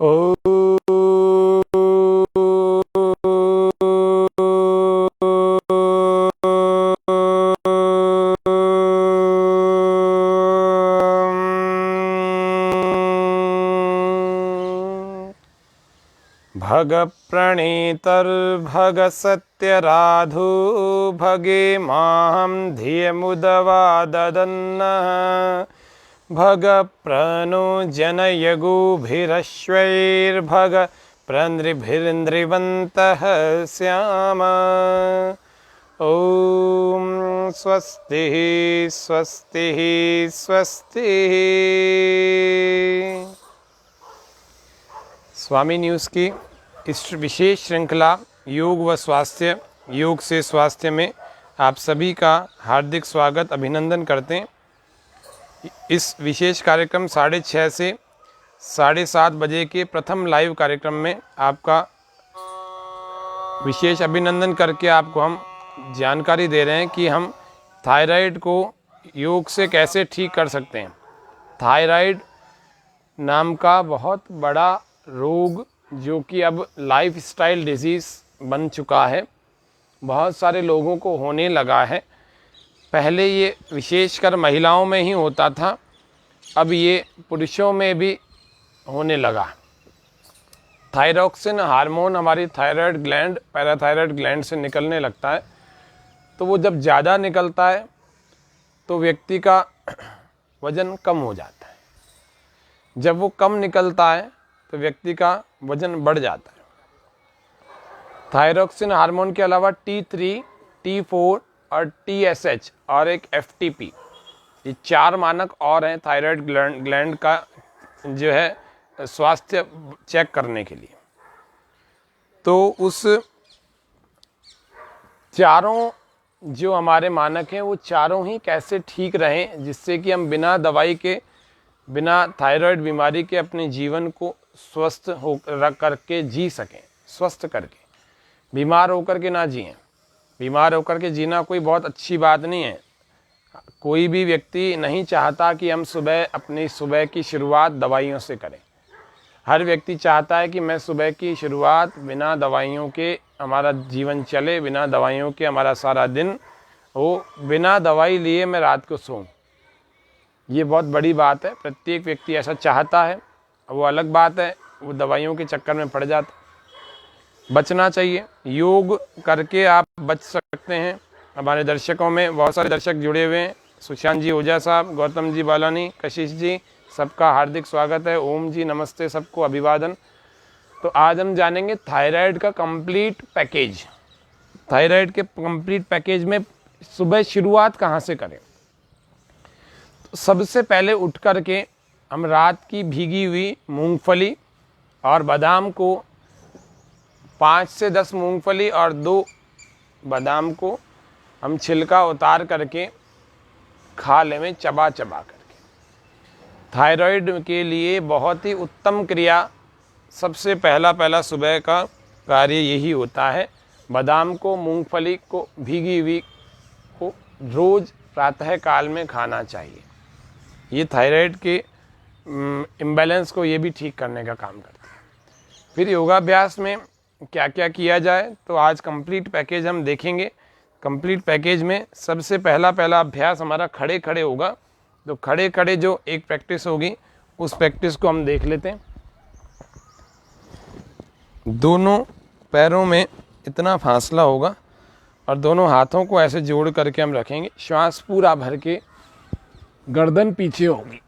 ओ भग प्रणीतर्भग सत्यराधो भगे मां धियमुदवाददन्नः भग प्रणो जनयगुभिरश्वैर्भग प्रनृभिरिन्द्रिवन्तः स्याम। ॐ स्वस्ति स्वस्ति स्वस्ति। स्वामी न्यूज़ की इस विशेष श्रृंखला योग व स्वास्थ्य, योग से स्वास्थ्य में आप सभी का हार्दिक स्वागत अभिनंदन करते हैं। इस विशेष कार्यक्रम 6:30 से 7:30 बजे के प्रथम लाइव कार्यक्रम में आपका विशेष अभिनंदन करके आपको हम जानकारी दे रहे हैं कि हम थायराइड को योग से कैसे ठीक कर सकते हैं। थायराइड नाम का बहुत बड़ा रोग जो कि अब लाइफस्टाइल डिजीज़ बन चुका है, बहुत सारे लोगों को होने लगा है। पहले ये विशेषकर महिलाओं में ही होता था, अब ये पुरुषों में भी होने लगा। थायरॉक्सिन हार्मोन हमारी थायराइड ग्लैंड, पैराथायराइड ग्लैंड से निकलने लगता है। तो वो जब ज़्यादा निकलता है तो व्यक्ति का वज़न कम हो जाता है। जब वो कम निकलता है तो व्यक्ति का वजन बढ़ जाता है। थायरॉक्सिन हार्मोन के अलावा T3, T4 और TSH और एक FTP, ये 4 मानक और हैं थायराइड ग्लैंड का जो है स्वास्थ्य चेक करने के लिए। तो उस चारों जो हमारे मानक हैं वो चारों ही कैसे ठीक रहें जिससे कि हम बिना दवाई के, बिना थायराइड बीमारी के अपने जीवन को स्वस्थ हो करके जी सकें। स्वस्थ करके, बीमार होकर के ना जिएं। बीमार होकर के जीना कोई बहुत अच्छी बात नहीं है। कोई भी व्यक्ति नहीं चाहता कि हम अपनी सुबह की शुरुआत दवाइयों से करें। हर व्यक्ति चाहता है कि मैं सुबह की शुरुआत बिना दवाइयों के हमारा जीवन चले, बिना दवाइयों के हमारा सारा दिन हो, बिना दवाई लिए मैं रात को सोऊं। ये बहुत बड़ी बात है। प्रत्येक व्यक्ति ऐसा चाहता है। वो अलग बात है, वो दवाइयों के चक्कर में पड़ जाता। बचना चाहिए। योग करके आप बच सकते हैं। हमारे दर्शकों में बहुत सारे दर्शक जुड़े हुए हैं। सुशांत जी ओझा साहब, गौतम जी बालानी, कशिश जी, सबका हार्दिक स्वागत है। ओम जी नमस्ते, सबको अभिवादन। तो आज हम जानेंगे थायराइड का कंप्लीट पैकेज। थायराइड के कंप्लीट पैकेज में सुबह शुरुआत कहाँ से करें। तो सबसे पहले उठ करके हम रात की भीगी हुई मूंगफली और बादाम को, 5 से 10 मूंगफली और 2 बादाम को हम छिलका उतार करके खा लें, चबा चबा करके। थायराइड के लिए बहुत ही उत्तम क्रिया, सबसे पहला सुबह का कार्य यही होता है। बादाम को, मूंगफली को, भीगी हुई को रोज़ प्रातः काल में खाना चाहिए। ये थायराइड के इम्बैलेंस को ये भी ठीक करने का काम करती है। फिर योगाभ्यास में क्या क्या किया जाए, तो आज कंप्लीट पैकेज हम देखेंगे। कंप्लीट पैकेज में सबसे पहला अभ्यास हमारा खड़े खड़े होगा। तो खड़े खड़े जो एक प्रैक्टिस होगी, उस प्रैक्टिस को हम देख लेते हैं। दोनों पैरों में इतना फासला होगा और दोनों हाथों को ऐसे जोड़ करके हम रखेंगे। श्वास पूरा भर के, गर्दन पीछे होगी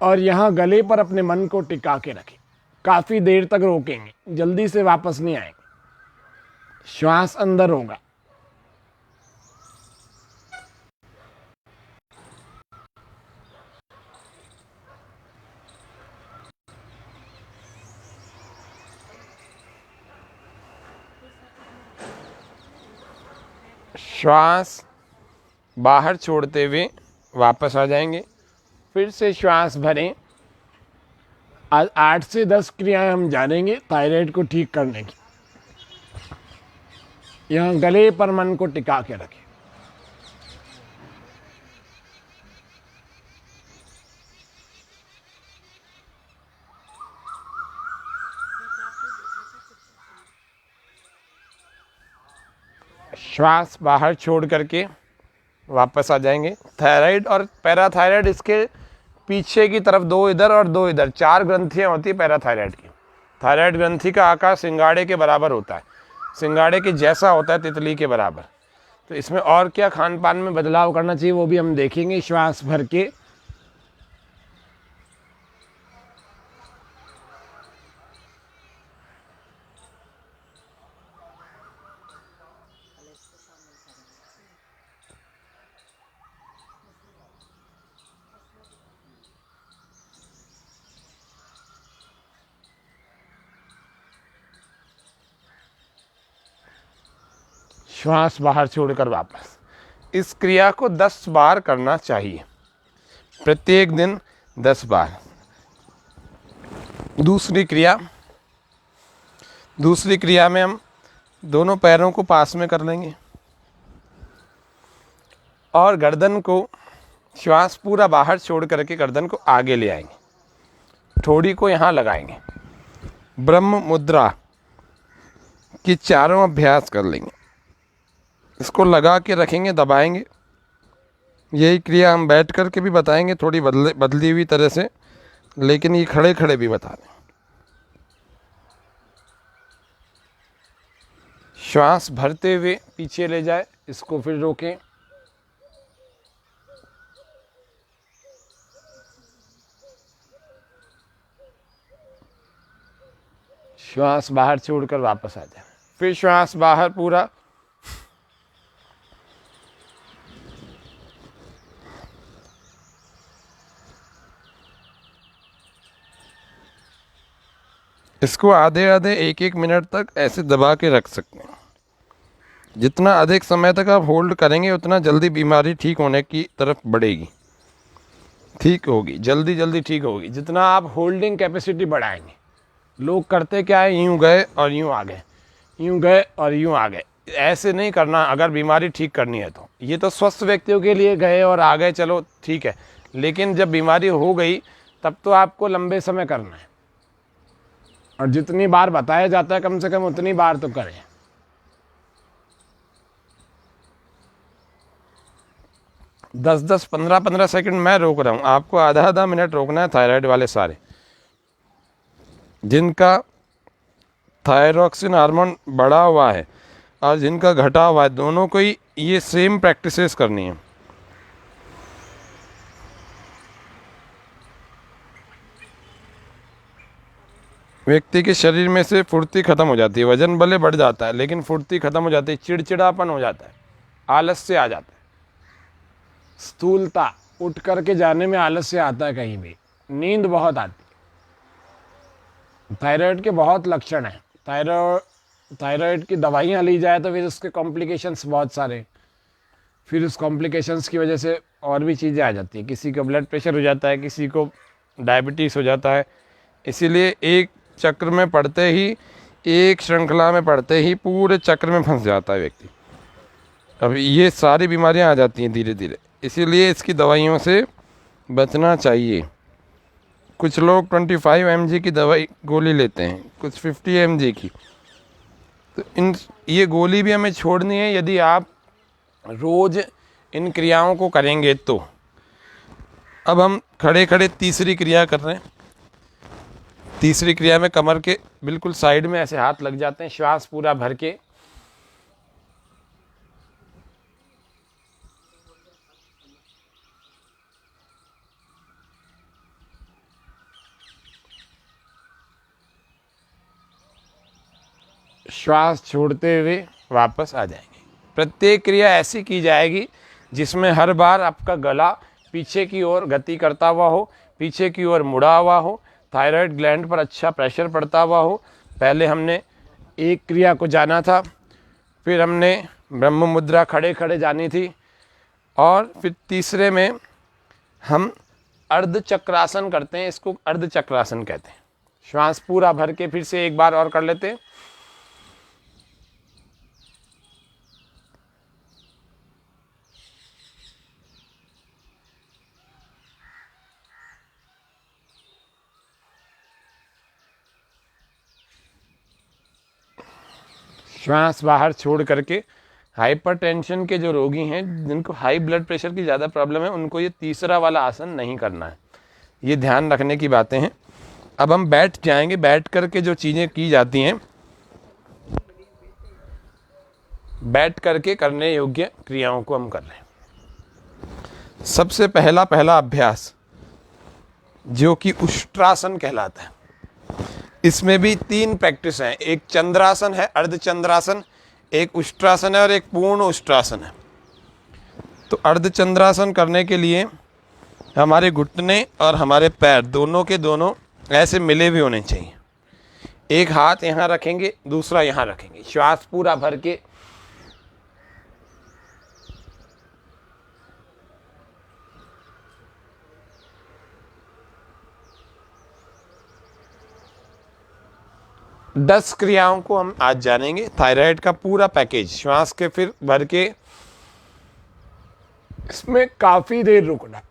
और यहाँ गले पर अपने मन को टिका के रखें। काफ़ी देर तक रोकेंगे, जल्दी से वापस नहीं आएंगे। श्वास अंदर होगा। श्वास बाहर छोड़ते हुए वापस आ जाएंगे। फिर से श्वास भरें। आज 8 से 10 क्रियाएं हम जानेंगे थायराइड को ठीक करने की। यहाँ गले पर मन को टिका के रखें। श्वास बाहर छोड़ करके वापस आ जाएंगे। थायराइड और पैराथायराइड, इसके पीछे की तरफ 2 इधर और 2 इधर 4 ग्रंथियाँ होती है पैराथायराइड की। थायराइड ग्रंथि का आकार सिंगाड़े के बराबर होता है, सिंगाड़े के जैसा होता है, तितली के बराबर। तो इसमें और क्या खान पान में बदलाव करना चाहिए वो भी हम देखेंगे। श्वास भर के श्वास बाहर छोड़कर वापस। इस क्रिया को 10 बार करना चाहिए, प्रत्येक दिन 10 बार। दूसरी क्रिया में हम दोनों पैरों को पास में कर लेंगे और गर्दन को, श्वास पूरा बाहर छोड़ करके गर्दन को आगे ले आएंगे, ठोड़ी को यहाँ लगाएंगे। ब्रह्म मुद्रा की चारों अभ्यास कर लेंगे। इसको लगा के रखेंगे, दबाएंगे। यही क्रिया हम बैठ कर के भी बताएंगे, थोड़ी बदली हुई तरह से, लेकिन ये खड़े खड़े भी बता दें। श्वास भरते हुए पीछे ले जाए, इसको फिर रोकें। श्वास बाहर छोड़कर वापस आ जाए। फिर श्वास बाहर पूरा, इसको आधे आधे 1-1 मिनट तक ऐसे दबा के रख सकते हैं। जितना अधिक समय तक आप होल्ड करेंगे उतना जल्दी बीमारी ठीक होने की तरफ बढ़ेगी, ठीक होगी, जल्दी जल्दी ठीक होगी। जितना आप होल्डिंग कैपेसिटी बढ़ाएंगे। लोग करते क्या है, यूँ गए और यूँ आ गए, यूँ गए और यूँ आ गए। ऐसे नहीं करना अगर बीमारी ठीक करनी है तो। ये तो स्वस्थ व्यक्तियों के लिए गए और आ गए, चलो ठीक है, लेकिन जब बीमारी हो गई तब तो आपको लंबे समय करना है। और जितनी बार बताया जाता है कम से कम उतनी बार तो करें। दस 15-15 सेकंड मैं रोक रहा हूँ, आपको आधा मिनट रोकना है। थायराइड वाले सारे, जिनका थायरॉक्सिन हार्मोन बढ़ा हुआ है और जिनका घटा हुआ है, दोनों को ही ये सेम प्रैक्टिसेस करनी है। व्यक्ति के शरीर में से फुर्ती खत्म हो जाती है, वजन भले बढ़ जाता है लेकिन फुर्ती खत्म हो जाती है, चिड़चिड़ापन हो जाता है, आलस्य आ जाता है, स्थूलता, उठ करके जाने में आलस्य आता है, कहीं भी नींद बहुत आती है। थायराइड के बहुत लक्षण हैं। थायराइड की दवाइयाँ ली जाए तो फिर उसके कॉम्प्लिकेशंस बहुत सारे, फिर उस कॉम्प्लिकेशंस की वजह से और भी चीज़ें आ जाती हैं। किसी को ब्लड प्रेशर हो जाता है, किसी को डायबिटीज़ हो जाता है। इसीलिए एक चक्र में पढ़ते ही, एक श्रृंखला में पढ़ते ही पूरे चक्र में फंस जाता है व्यक्ति। अब ये सारी बीमारियां आ जाती हैं धीरे धीरे, इसीलिए इसकी दवाइयों से बचना चाहिए। कुछ लोग 25 mg की दवाई गोली लेते हैं, कुछ 50 mg की। तो ये गोली भी हमें छोड़नी है यदि आप रोज़ इन क्रियाओं को करेंगे तो। अब हम खड़े खड़े तीसरी क्रिया कर रहे हैं। तीसरी क्रिया में कमर के बिल्कुल साइड में ऐसे हाथ लग जाते हैं, श्वास पूरा भर के श्वास छोड़ते हुए वापस आ जाएंगे। प्रत्येक क्रिया ऐसी की जाएगी जिसमें हर बार आपका गला पीछे की ओर गति करता हुआ हो, पीछे की ओर मुड़ा हुआ हो, थायराइड ग्लैंड पर अच्छा प्रेशर पड़ता हुआ हो। पहले हमने एक क्रिया को जाना था, फिर हमने ब्रह्म मुद्रा खड़े खड़े जानी थी, और फिर तीसरे में हम अर्ध चक्रासन करते हैं। इसको अर्ध चक्रासन कहते हैं। श्वास पूरा भर के फिर से एक बार और कर लेते हैं। श्वास बाहर छोड़ करके हाइपरटेंशन के जो रोगी हैं, जिनको हाई ब्लड प्रेशर की ज़्यादा प्रॉब्लम है, उनको ये तीसरा वाला आसन नहीं करना है। ये ध्यान रखने की बातें हैं। अब हम बैठ जाएंगे। बैठ कर के जो चीज़ें की जाती हैं, बैठ करके करने योग्य क्रियाओं को हम कर रहे हैं। सबसे पहला अभ्यास जो कि उष्ट्रासन कहलाता है। इसमें भी 3 प्रैक्टिस हैं। एक चंद्रासन है, अर्धचंद्रासन, एक उष्ट्रासन है और एक पूर्ण उष्ट्रासन है। तो अर्धचंद्रासन करने के लिए हमारे घुटने और हमारे पैर दोनों के दोनों ऐसे मिले भी होने चाहिए। एक हाथ यहाँ रखेंगे, दूसरा यहाँ रखेंगे। श्वास पूरा भर के दस क्रियाओं को हम आज जानेंगे। थायराइड का पूरा पैकेज, श्वास के फिर भर के इसमें काफी देर रुकना।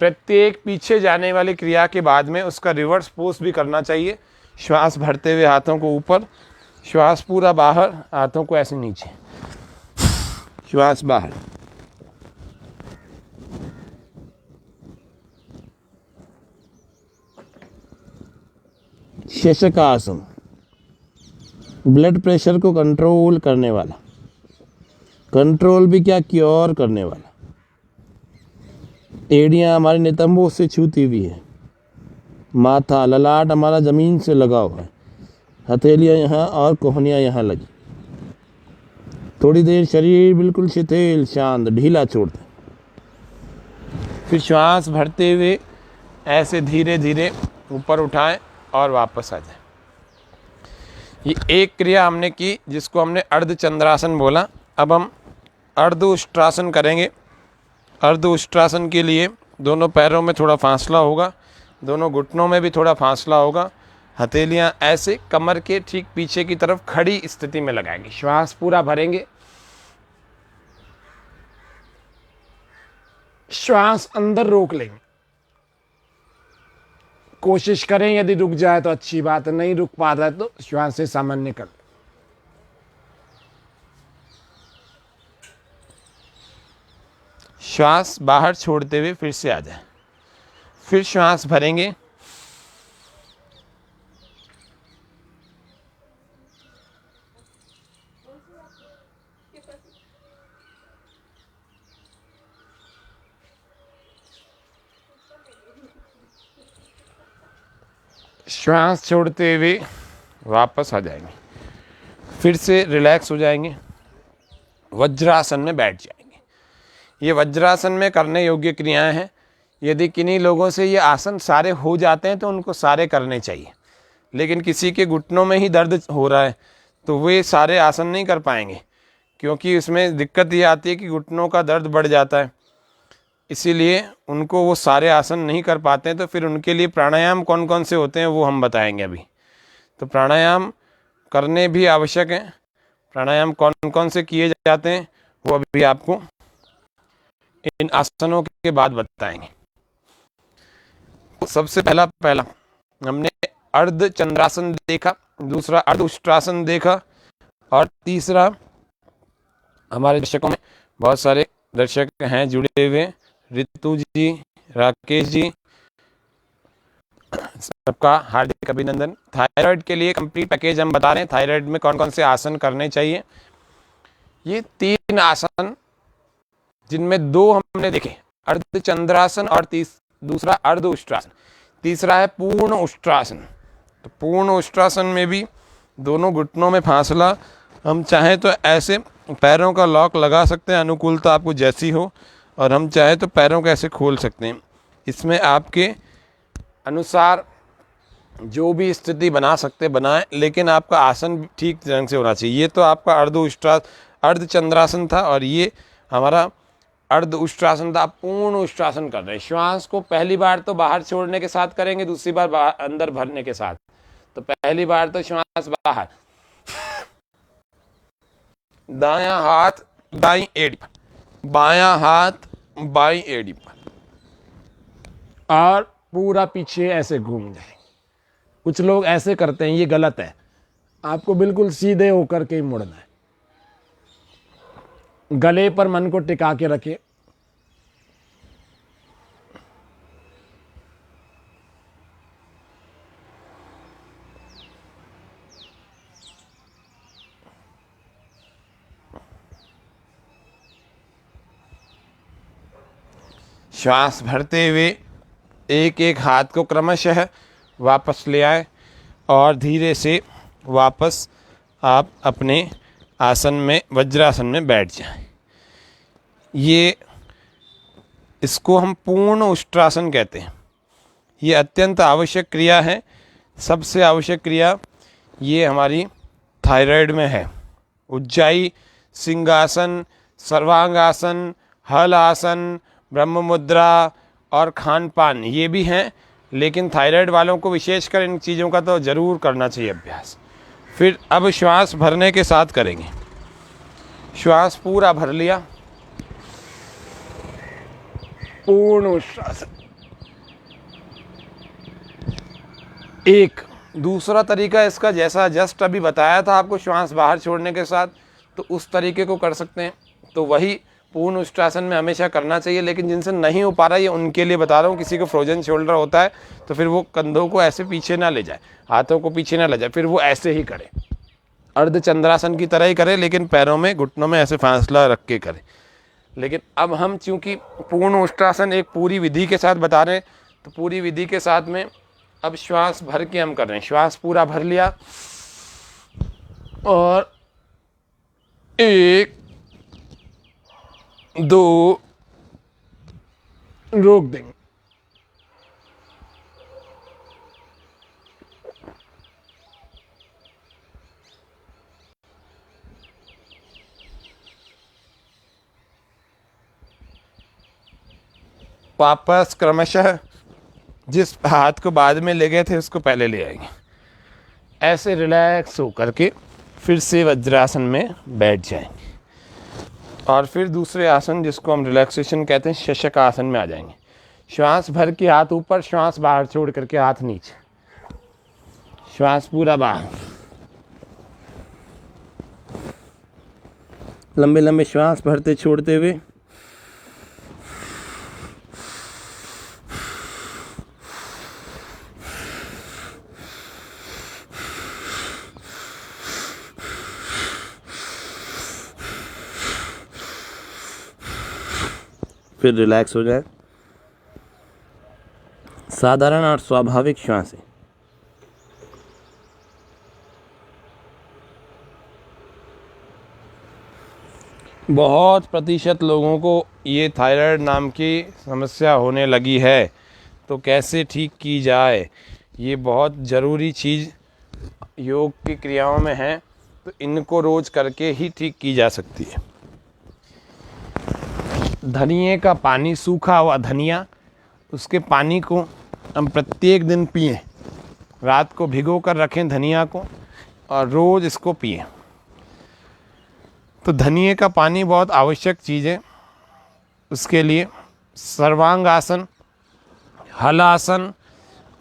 प्रत्येक पीछे जाने वाली क्रिया के बाद में उसका रिवर्स पोज भी करना चाहिए। श्वास भरते हुए हाथों को ऊपर, श्वास पूरा बाहर, हाथों को ऐसे नीचे, श्वास बाहर। शशकासन, ब्लड प्रेशर को कंट्रोल करने वाला, कंट्रोल भी क्या, क्योर करने वाला। एड़ियाँ हमारे नितंबों से छूती हुई है, माथा ललाट हमारा ज़मीन से लगा हुआ है, हथेलियाँ यहाँ और कोहनियाँ यहाँ लगी। थोड़ी देर शरीर बिल्कुल शिथिल, शांत, ढीला छोड़ दें। फिर श्वास भरते हुए ऐसे धीरे धीरे ऊपर उठाएं और वापस आ जाएं। ये एक क्रिया हमने की जिसको हमने अर्धचंद्रासन बोला। अब हम अर्ध उष्ट्रासन करेंगे। अर्ध उष्ट्रासन के लिए दोनों पैरों में थोड़ा फासला होगा, दोनों घुटनों में भी थोड़ा फासला होगा। हथेलियाँ ऐसे कमर के ठीक पीछे की तरफ खड़ी स्थिति में लगाएंगे। श्वास पूरा भरेंगे, श्वास अंदर रोक लेंगे। कोशिश करें, यदि रुक जाए तो अच्छी बात है, नहीं रुक पा रहा है तो श्वास से सामान्य कर। श्वास बाहर छोड़ते हुए फिर से आ जाए। फिर श्वास भरेंगे, श्वास छोड़ते हुए वापस आ जाएंगे। फिर से रिलैक्स हो जाएंगे, वज्रासन में बैठ जाएंगे। ये वज्रासन में करने योग्य क्रियाएं हैं। यदि किन्हीं लोगों से ये आसन सारे हो जाते हैं तो उनको सारे करने चाहिए, लेकिन किसी के घुटनों में ही दर्द हो रहा है तो वे सारे आसन नहीं कर पाएंगे, क्योंकि इसमें दिक्कत ये आती है कि घुटनों का दर्द बढ़ जाता है, इसीलिए उनको वो सारे आसन नहीं कर पाते हैं। तो फिर उनके लिए प्राणायाम कौन कौन से होते हैं वो हम बताएंगे अभी। तो प्राणायाम करने भी आवश्यक हैं। प्राणायाम कौन कौन से किए जाते हैं वो अभी आपको इन आसनों के बाद बताएंगे। सबसे पहला हमने अर्ध चंद्रासन देखा, दूसरा अर्ध उष्ट्रासन देखा, और तीसरा हमारे दर्शकों में बहुत सारे दर्शक हैं जुड़े हुए, रितु जी, राकेश जी, सबका हार्दिक अभिनंदन। थायराइड के लिए कंप्लीट पैकेज हम बता रहे हैं। थायराइड में कौन कौन से आसन करने चाहिए। ये 3 आसन, जिनमें 2 हमने देखे, अर्धचंद्रासन और दूसरा अर्ध उष्ट्रासन, तीसरा है पूर्ण उष्ट्रासन। तो पूर्ण उष्ट्रासन में भी दोनों घुटनों में फासला, हम चाहें तो ऐसे पैरों का लॉक लगा सकते हैं, अनुकूलता आपको जैसी हो, और हम चाहें तो पैरों को ऐसे खोल सकते हैं। इसमें आपके अनुसार जो भी स्थिति बना सकते बनाएं, लेकिन आपका आसन ठीक ढंग से होना चाहिए। ये तो आपका अर्धचंद्रासन था और ये हमारा अर्ध उष्ट्रासन था। पूर्ण उष्ट्रासन कर रहे हैं। श्वास को पहली बार तो बाहर छोड़ने के साथ करेंगे, दूसरी बार अंदर भरने के साथ। तो पहली बार तो श्वास बाहर, दायां हाथ दाईं एड़ी पर, बायां हाथ बाईं एड़ी पर, और पूरा पीछे ऐसे घूम जाए। कुछ लोग ऐसे करते हैं, ये गलत है। आपको बिल्कुल सीधे होकर के ही मुड़ना है। गले पर मन को टिका के रखे। श्वास भरते हुए एक एक हाथ को क्रमशः वापस ले आए और धीरे से वापस आप अपने आसन में, वज्रासन में बैठ जाएं। ये इसको हम पूर्ण उष्ट्रासन कहते हैं। ये अत्यंत आवश्यक क्रिया है। सबसे आवश्यक क्रिया ये हमारी थायराइड में है। उज्जाई, सिंहासन, सर्वांगासन, हल आसन, ब्रह्म मुद्रा और खान पान ये भी हैं, लेकिन थायराइड वालों को विशेषकर इन चीज़ों का तो ज़रूर करना चाहिए अभ्यास। फिर अब श्वास भरने के साथ करेंगे। श्वास पूरा भर लिया, पूर्ण उच्छ्वासन। एक दूसरा तरीका इसका, जैसा जस्ट अभी बताया था आपको श्वास बाहर छोड़ने के साथ, तो उस तरीके को कर सकते हैं। तो वही पूर्ण उष्ट्रासन में हमेशा करना चाहिए, लेकिन जिनसे नहीं हो पा रहा है, ये उनके लिए बता रहा हूँ। किसी को फ्रोजन शोल्डर होता है तो फिर वो कंधों को ऐसे पीछे ना ले जाए, हाथों को पीछे ना ले जाए, फिर वो ऐसे ही करे, अर्धचंद्रासन की तरह ही करे, लेकिन पैरों में, घुटनों में ऐसे फासला रख के करे। लेकिन अब हम चूंकि पूर्ण उष्ट्रासन एक पूरी विधि के साथ बता रहे हैं, तो पूरी विधि के साथ में अब श्वास भर के हम कर रहे हैं। श्वास पूरा भर लिया और 1 2 रोक देंगे। वापस क्रमशः जिस हाथ को बाद में ले गए थे उसको पहले ले आएंगे। ऐसे रिलैक्स होकर के फिर से वज्रासन में बैठ जाएंगे और फिर दूसरे आसन जिसको हम रिलैक्सेशन कहते हैं, शशक आसन में आ जाएंगे। श्वास भर के हाथ ऊपर, श्वास बाहर छोड़ करके हाथ नीचे, श्वास पूरा बाहर, लंबे लंबे श्वास भरते छोड़ते हुए। फिर रिलैक्स हो जाए। साधारण और स्वाभाविक श्वास है। बहुत प्रतिशत लोगों को ये थायराइड नाम की समस्या होने लगी है, तो कैसे ठीक की जाए, ये बहुत ज़रूरी चीज़ योग की क्रियाओं में है। तो इनको रोज करके ही ठीक की जा सकती है। धनिए का पानी, सूखा हुआ धनिया, उसके पानी को हम प्रत्येक दिन पिएं। रात को भिगो कर रखें धनिया को और रोज़ इसको पिएं। तो धनिए का पानी बहुत आवश्यक चीज़ है। उसके लिए सर्वांगासन, हलासन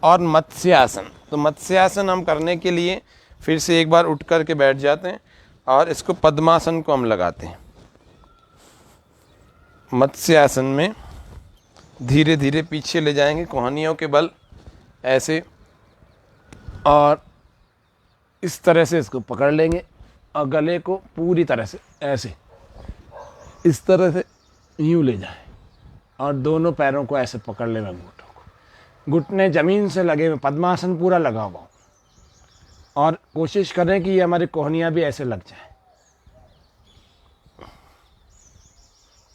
और मत्स्यासन। तो मत्स्यासन हम करने के लिए फिर से एक बार उठ कर के बैठ जाते हैं और इसको पद्मासन को हम लगाते हैं। मत्स्यासन में धीरे धीरे पीछे ले जाएंगे कोहनियों के बल ऐसे, और इस तरह से इसको पकड़ लेंगे और गले को पूरी तरह से ऐसे, इस तरह से यूँ ले जाएं और दोनों पैरों को ऐसे पकड़ लें, अंगूठों को, घुटने ज़मीन से लगे हुए, पद्मासन पूरा लगा हुआ, और कोशिश करें कि ये हमारी कोहनियाँ भी ऐसे लग जाए,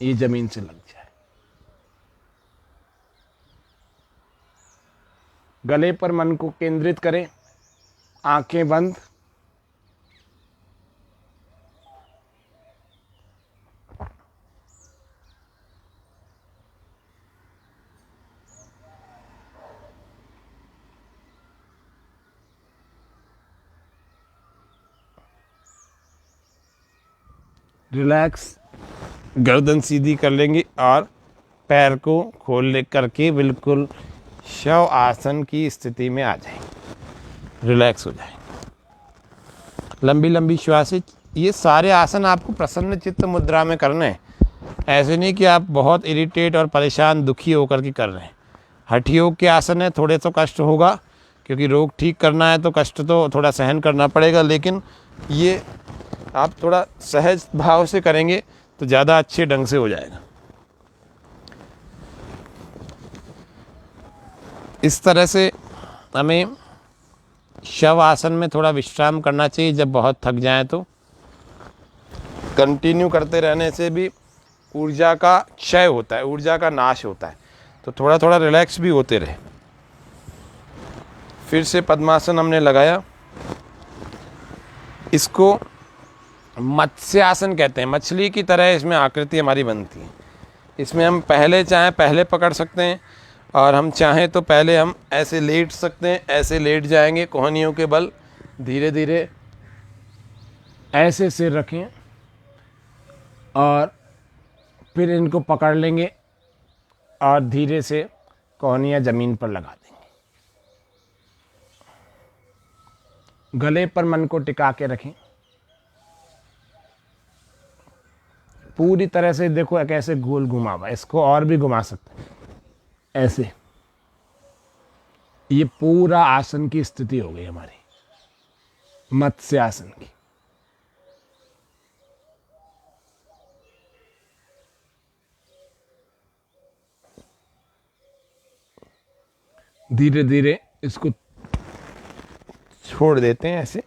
ये ज़मीन से लग जाए। गले पर मन को केंद्रित करें, आंखें बंद। रिलैक्स, गर्दन सीधी कर लेंगे और पैर को खोल ले करके बिल्कुल शव आसन की स्थिति में आ जाएंगे, रिलैक्स हो जाएंगे। लंबी लंबी श्वासें। ये सारे आसन आपको प्रसन्न चित्त मुद्रा में करने हैं, ऐसे नहीं कि आप बहुत इरिटेट और परेशान दुखी होकर के कर रहे हैं। हठ योग के आसन है, थोड़े तो कष्ट होगा क्योंकि रोग ठीक करना है तो कष्ट तो थोड़ा सहन करना पड़ेगा, लेकिन ये आप थोड़ा सहज भाव से करेंगे तो ज़्यादा अच्छे ढंग से हो जाएगा। इस तरह से हमें शव आसन में थोड़ा विश्राम करना चाहिए। जब बहुत थक जाएं तो कंटिन्यू करते रहने से भी ऊर्जा का क्षय होता है, ऊर्जा का नाश होता है, तो थोड़ा थोड़ा रिलैक्स भी होते रहे। फिर से पद्मासन हमने लगाया। इसको मत्स्य आसन कहते हैं, मछली की तरह इसमें आकृति हमारी बनती है। इसमें हम पहले चाहें पहले पकड़ सकते हैं और हम चाहें तो पहले हम ऐसे लेट सकते हैं, ऐसे लेट जाएंगे कोहनियों के बल, धीरे धीरे ऐसे सिर रखें और फिर इनको पकड़ लेंगे और धीरे से कोहनियाँ ज़मीन पर लगा देंगे। गले पर मन को टिका के रखें। पूरी तरह से देखो कैसे गोल घुमा हुआ, इसको और भी घुमा सकते हैं ऐसे। ये पूरा आसन की स्थिति हो गई हमारी मत्स्य आसन की। धीरे धीरे इसको छोड़ देते हैं ऐसे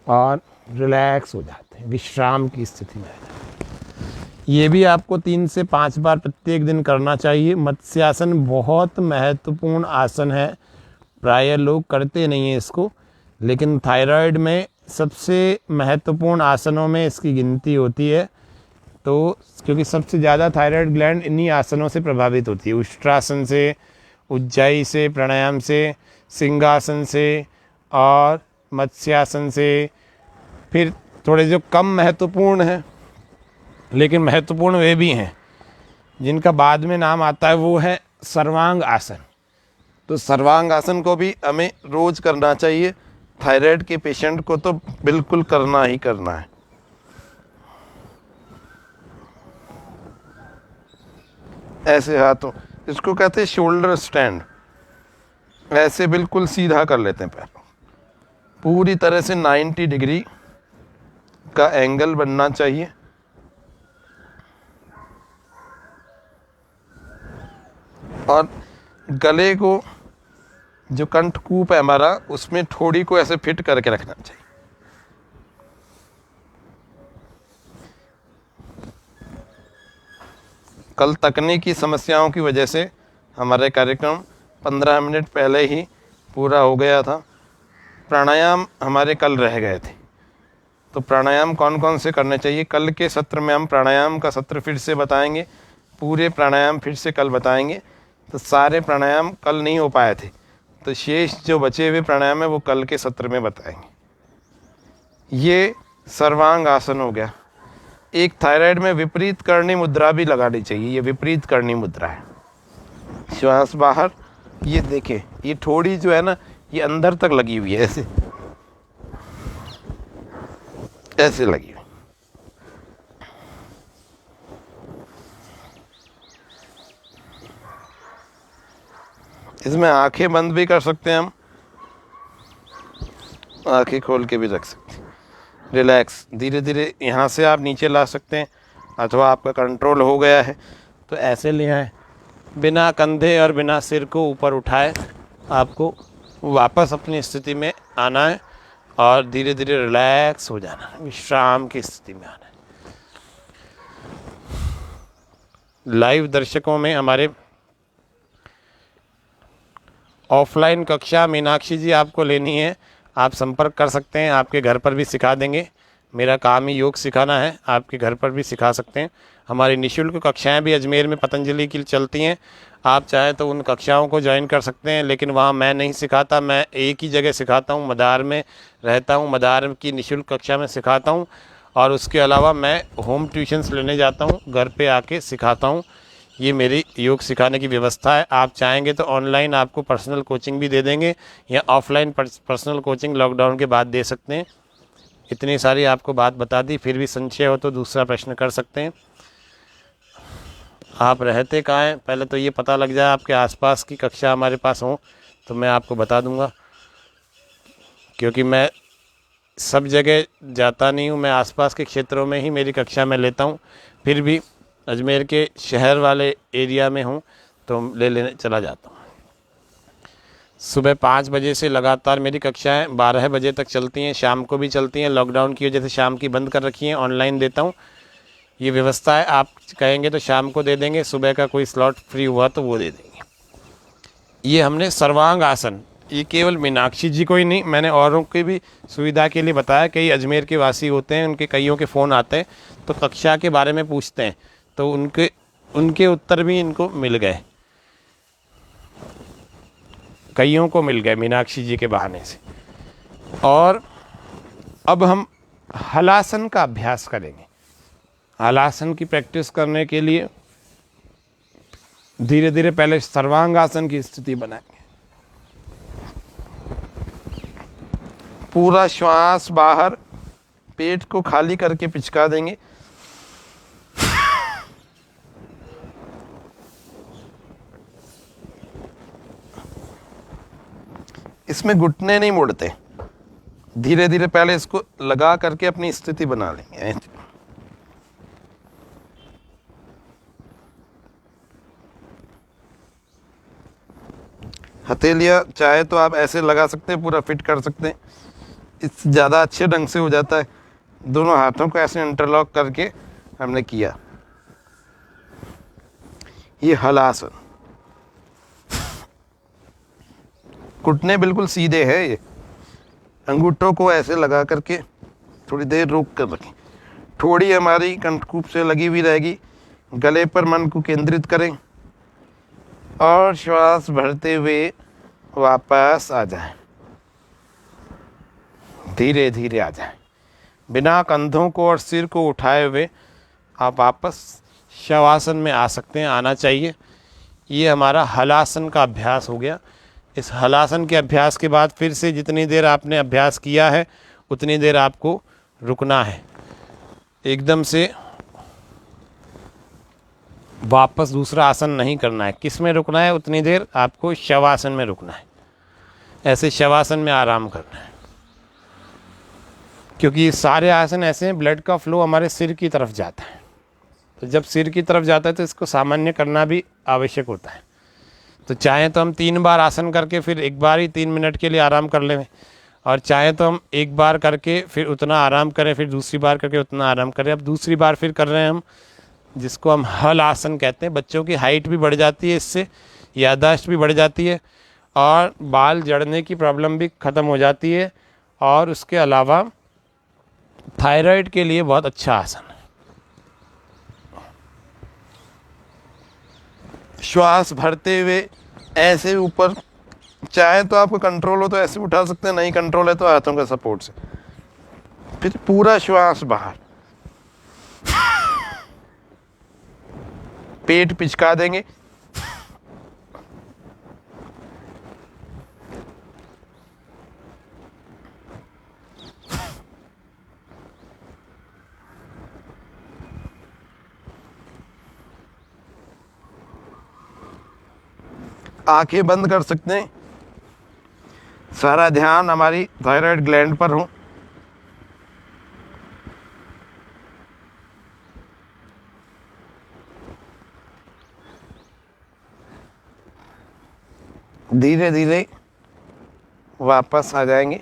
और रिलैक्स हो जाते हैं, विश्राम की स्थिति में आ जाते हैं। ये भी आपको 3 से 5 बार प्रत्येक दिन करना चाहिए। मत्स्यासन बहुत महत्वपूर्ण आसन है, प्राय लोग करते नहीं हैं इसको, लेकिन थायराइड में सबसे महत्वपूर्ण आसनों में इसकी गिनती होती है। तो क्योंकि सबसे ज़्यादा थायराइड ग्लैंड इन्हीं आसनों से प्रभावित होती है, उष्ट्रासन से, उज्जाई से, प्राणायाम से, सिंहासन से और मत्स्यासन से। फिर थोड़े जो कम महत्वपूर्ण हैं लेकिन महत्वपूर्ण वे भी हैं जिनका बाद में नाम आता है, वो है सर्वांग आसन। तो सर्वांग आसन को भी हमें रोज़ करना चाहिए। थायराइड के पेशेंट को तो बिल्कुल करना ही करना है। ऐसे हाथों, इसको कहते हैं शोल्डर स्टैंड। ऐसे बिल्कुल सीधा कर लेते हैं पैर, पूरी तरह से 90 डिग्री का एंगल बनना चाहिए। और गले को, जो कंठकूप है हमारा, उसमें ठोड़ी को ऐसे फिट करके रखना चाहिए। कल तकनीकी समस्याओं की वजह से हमारे कार्यक्रम 15 मिनट पहले ही पूरा हो गया था। प्राणायाम हमारे कल रह गए थे, तो प्राणायाम कौन कौन से करने चाहिए, कल के सत्र में हम प्राणायाम का सत्र फिर से बताएंगे। पूरे प्राणायाम फिर से कल बताएंगे। तो सारे प्राणायाम कल नहीं हो पाए थे, तो शेष जो बचे हुए प्राणायाम है वो कल के सत्र में बताएंगे। ये सर्वांग आसन हो गया। एक थायराइड में विपरीत करनी मुद्रा भी लगानी चाहिए। ये विपरीत करनी मुद्रा है। श्वास बाहर, ये देखें, ये ठोड़ी जो है ना, ये अंदर तक लगी हुई है, ऐसे ऐसे लगी हुई। इसमें आंखें बंद भी कर सकते हैं हम, आंखें खोल के भी रख सकते हैं। रिलैक्स, धीरे धीरे यहाँ से आप नीचे ला सकते हैं, अथवा आपका कंट्रोल हो गया है तो ऐसे ले आए, बिना कंधे और बिना सिर को ऊपर उठाए आपको वापस अपनी स्थिति में आना है और धीरे धीरे रिलैक्स हो जाना है, विश्राम की स्थिति में आना है। लाइव दर्शकों में हमारे ऑफलाइन कक्षा मीनाक्षी जी आपको लेनी है, आप संपर्क कर सकते हैं। आपके घर पर भी सिखा देंगे। मेरा काम ही योग सिखाना है, आपके घर पर भी सिखा सकते हैं। हमारी निःशुल्क कक्षाएं भी अजमेर में पतंजलि की चलती हैं। आप चाहें तो उन कक्षाओं को ज्वाइन कर सकते हैं, लेकिन वहाँ मैं नहीं सिखाता। मैं एक ही जगह सिखाता हूँ, मदार में रहता हूँ, मदार की निःशुल्क कक्षा में सिखाता हूँ। और उसके अलावा मैं होम ट्यूशन्स लेने जाता हूँ, घर पे आके सिखाता हूँ। ये मेरी योग सिखाने की व्यवस्था है। आप चाहेंगे तो ऑनलाइन आपको पर्सनल कोचिंग भी दे देंगे, या ऑफलाइन पर्सनल कोचिंग लॉकडाउन के बाद दे सकते हैं। इतनी सारी आपको बात बता दी, फिर भी संशय हो तो दूसरा प्रश्न कर सकते हैं। आप रहते कहाँ हैं, पहले तो ये पता लग जाए। आपके आसपास की कक्षा हमारे पास हो तो मैं आपको बता दूंगा, क्योंकि मैं सब जगह जाता नहीं हूँ। मैं आसपास के क्षेत्रों में ही मेरी कक्षा में लेता हूँ। फिर भी अजमेर के शहर वाले एरिया में हूँ तो लेने चला जाता हूँ। सुबह 5 बजे से लगातार मेरी कक्षाएं 12 बजे तक चलती हैं, शाम को भी चलती हैं। लॉकडाउन की वजह से शाम की बंद कर रखी हैं, ऑनलाइन देता हूँ। ये व्यवस्था है, आप कहेंगे तो शाम को दे देंगे, सुबह का कोई स्लॉट फ्री हुआ तो वो दे देंगे। ये हमने सर्वांग आसन, ये केवल मीनाक्षी जी को ही नहीं, मैंने औरों की भी सुविधा के लिए बताया। कई अजमेर के वासी होते हैं, उनके कईयों के फ़ोन आते हैं तो कक्षा के बारे में पूछते हैं, तो उनके उत्तर भी इनको मिल गए, कईयों को मिल गए मीनाक्षी जी के बहाने से। और अब हम हलासन का अभ्यास करेंगे। हलासन की प्रैक्टिस करने के लिए धीरे धीरे पहले सर्वांगासन की स्थिति बनाएंगे। पूरा श्वास बाहर, पेट को खाली करके पिचका देंगे। इसमें घुटने नहीं मुड़ते। धीरे धीरे पहले इसको लगा करके अपनी स्थिति बना लेंगे। हथेलियाँ चाहे तो आप ऐसे लगा सकते हैं, पूरा फिट कर सकते हैं, इससे ज़्यादा अच्छे ढंग से हो जाता है। दोनों हाथों को ऐसे इंटरलॉक करके हमने किया, ये हलासन। घुटने बिल्कुल सीधे हैं, ये अंगूठों को ऐसे लगा करके थोड़ी देर रोक कर रखें। थोड़ी हमारी कंठकूप से लगी हुई रहेगी, गले पर मन को केंद्रित करें और श्वास भरते हुए वापस आ जाएं। धीरे धीरे आ जाएं, बिना कंधों को और सिर को उठाए हुए आप वापस शवासन में आ सकते हैं, आना चाहिए। ये हमारा हलासन का अभ्यास हो गया। इस हलासन के अभ्यास के बाद फिर से जितनी देर आपने अभ्यास किया है उतनी देर आपको रुकना है। एकदम से वापस दूसरा आसन नहीं करना है। किस में रुकना है? उतनी देर आपको शवासन में रुकना है। ऐसे शवासन में आराम करना है, क्योंकि ये सारे आसन ऐसे हैं, ब्लड का फ्लो हमारे सिर की तरफ जाता है। तो जब सिर की तरफ जाता है तो इसको सामान्य करना भी आवश्यक होता है। तो चाहे तो हम 3 बार आसन करके फिर एक बार ही 3 मिनट के लिए आराम कर लें, और चाहे तो हम एक बार करके फिर उतना आराम करें, फिर दूसरी बार करके उतना आराम करें। अब दूसरी बार फिर कर रहे हैं हम, जिसको हम हल आसन कहते हैं। बच्चों की हाइट भी बढ़ जाती है इससे, याददाश्त भी बढ़ जाती है, और बाल जड़ने की प्रॉब्लम भी ख़त्म हो जाती है। और उसके अलावा थायराइड के लिए बहुत अच्छा आसन है। श्वास भरते हुए ऐसे ऊपर, चाहे तो आपको कंट्रोल हो तो ऐसे उठा सकते हैं, नहीं कंट्रोल है तो हाथों का सपोर्ट से। फिर पूरा श्वास बाहर, पेट पिचका देंगे। आंखें बंद कर सकते हैं, सारा ध्यान हमारी थायराइड ग्लैंड पर हो। धीरे धीरे वापस आ जाएंगे।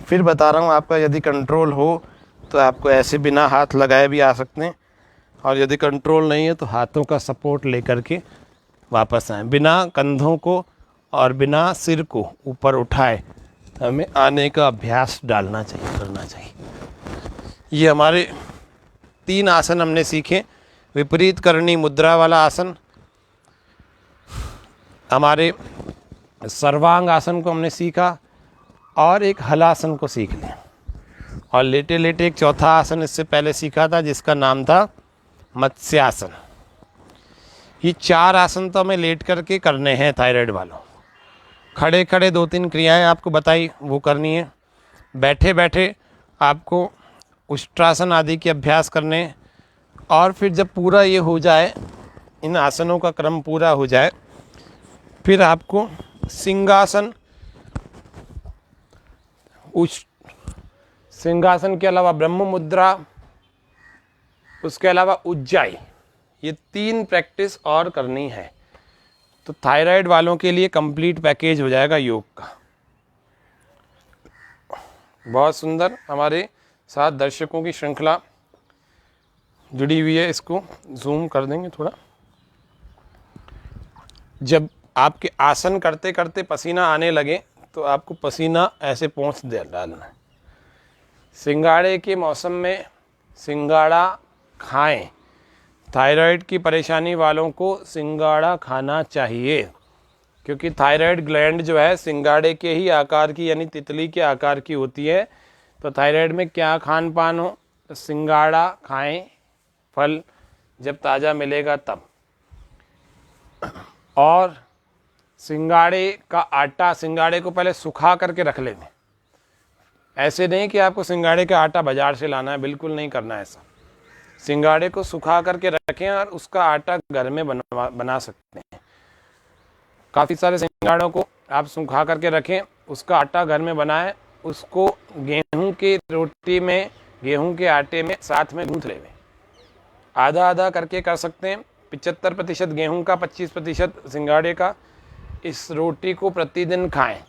फिर बता रहा हूँ, आपका यदि कंट्रोल हो तो आपको ऐसे बिना हाथ लगाए भी आ सकते हैं, और यदि कंट्रोल नहीं है तो हाथों का सपोर्ट लेकर के वापस आएं। बिना कंधों को और बिना सिर को ऊपर उठाए हमें आने का अभ्यास डालना चाहिए, करना चाहिए। ये हमारे 3 आसन हमने सीखे। विपरीत करनी मुद्रा वाला आसन, हमारे सर्वांग आसन को हमने सीखा, और एक हलासन को सीख लें। और लेटे लेटे एक चौथा आसन इससे पहले सीखा था जिसका नाम था मत्स्यासन। ये 4 आसन तो हमें लेट करके करने हैं थायराइड वालों। खड़े खड़े 2-3 क्रियाएं आपको बताई वो करनी है। बैठे बैठे आपको उष्ट्रासन आदि के अभ्यास करने। और फिर जब पूरा ये हो जाए, इन आसनों का क्रम पूरा हो जाए, फिर आपको सिंहासन, सिंहासन के अलावा ब्रह्म मुद्रा, उसके अलावा उज्जाई, ये 3 प्रैक्टिस और करनी है। तो थायराइड वालों के लिए कंप्लीट पैकेज हो जाएगा योग का। बहुत सुंदर हमारे साथ दर्शकों की श्रृंखला जुड़ी हुई है। इसको जूम कर देंगे थोड़ा। जब आपके आसन करते करते पसीना आने लगे तो आपको पसीना ऐसे पोंछ डालना है। सिंगाड़े के मौसम में सिंगाड़ा खाएं। थायराइड की परेशानी वालों को सिंगाड़ा खाना चाहिए, क्योंकि थायराइड ग्लैंड जो है सिंगाड़े के ही आकार की, यानी तितली के आकार की होती है। तो थायराइड में क्या खान पान हो, तो सिंगाड़ा खाएं, फल जब ताज़ा मिलेगा तब। और सिंगाड़े का आटा, सिंगाड़े को पहले सुखा करके रख लें। ऐसे नहीं कि आपको सिंगाड़े का आटा बाजार से लाना है, बिल्कुल नहीं करना है ऐसा। सिंगाड़े को सुखा करके रखें और उसका आटा घर में बना सकते हैं। काफ़ी सारे सिंगाड़ों को आप सुखा करके रखें, उसका आटा घर में बनाएं, उसको गेहूं की रोटी में, गेहूं के आटे में साथ में गूंथ लें। आधा आधा करके कर सकते हैं। 75% गेहूं का, 25% सिंगाड़े का। इस रोटी को प्रतिदिन खाएं।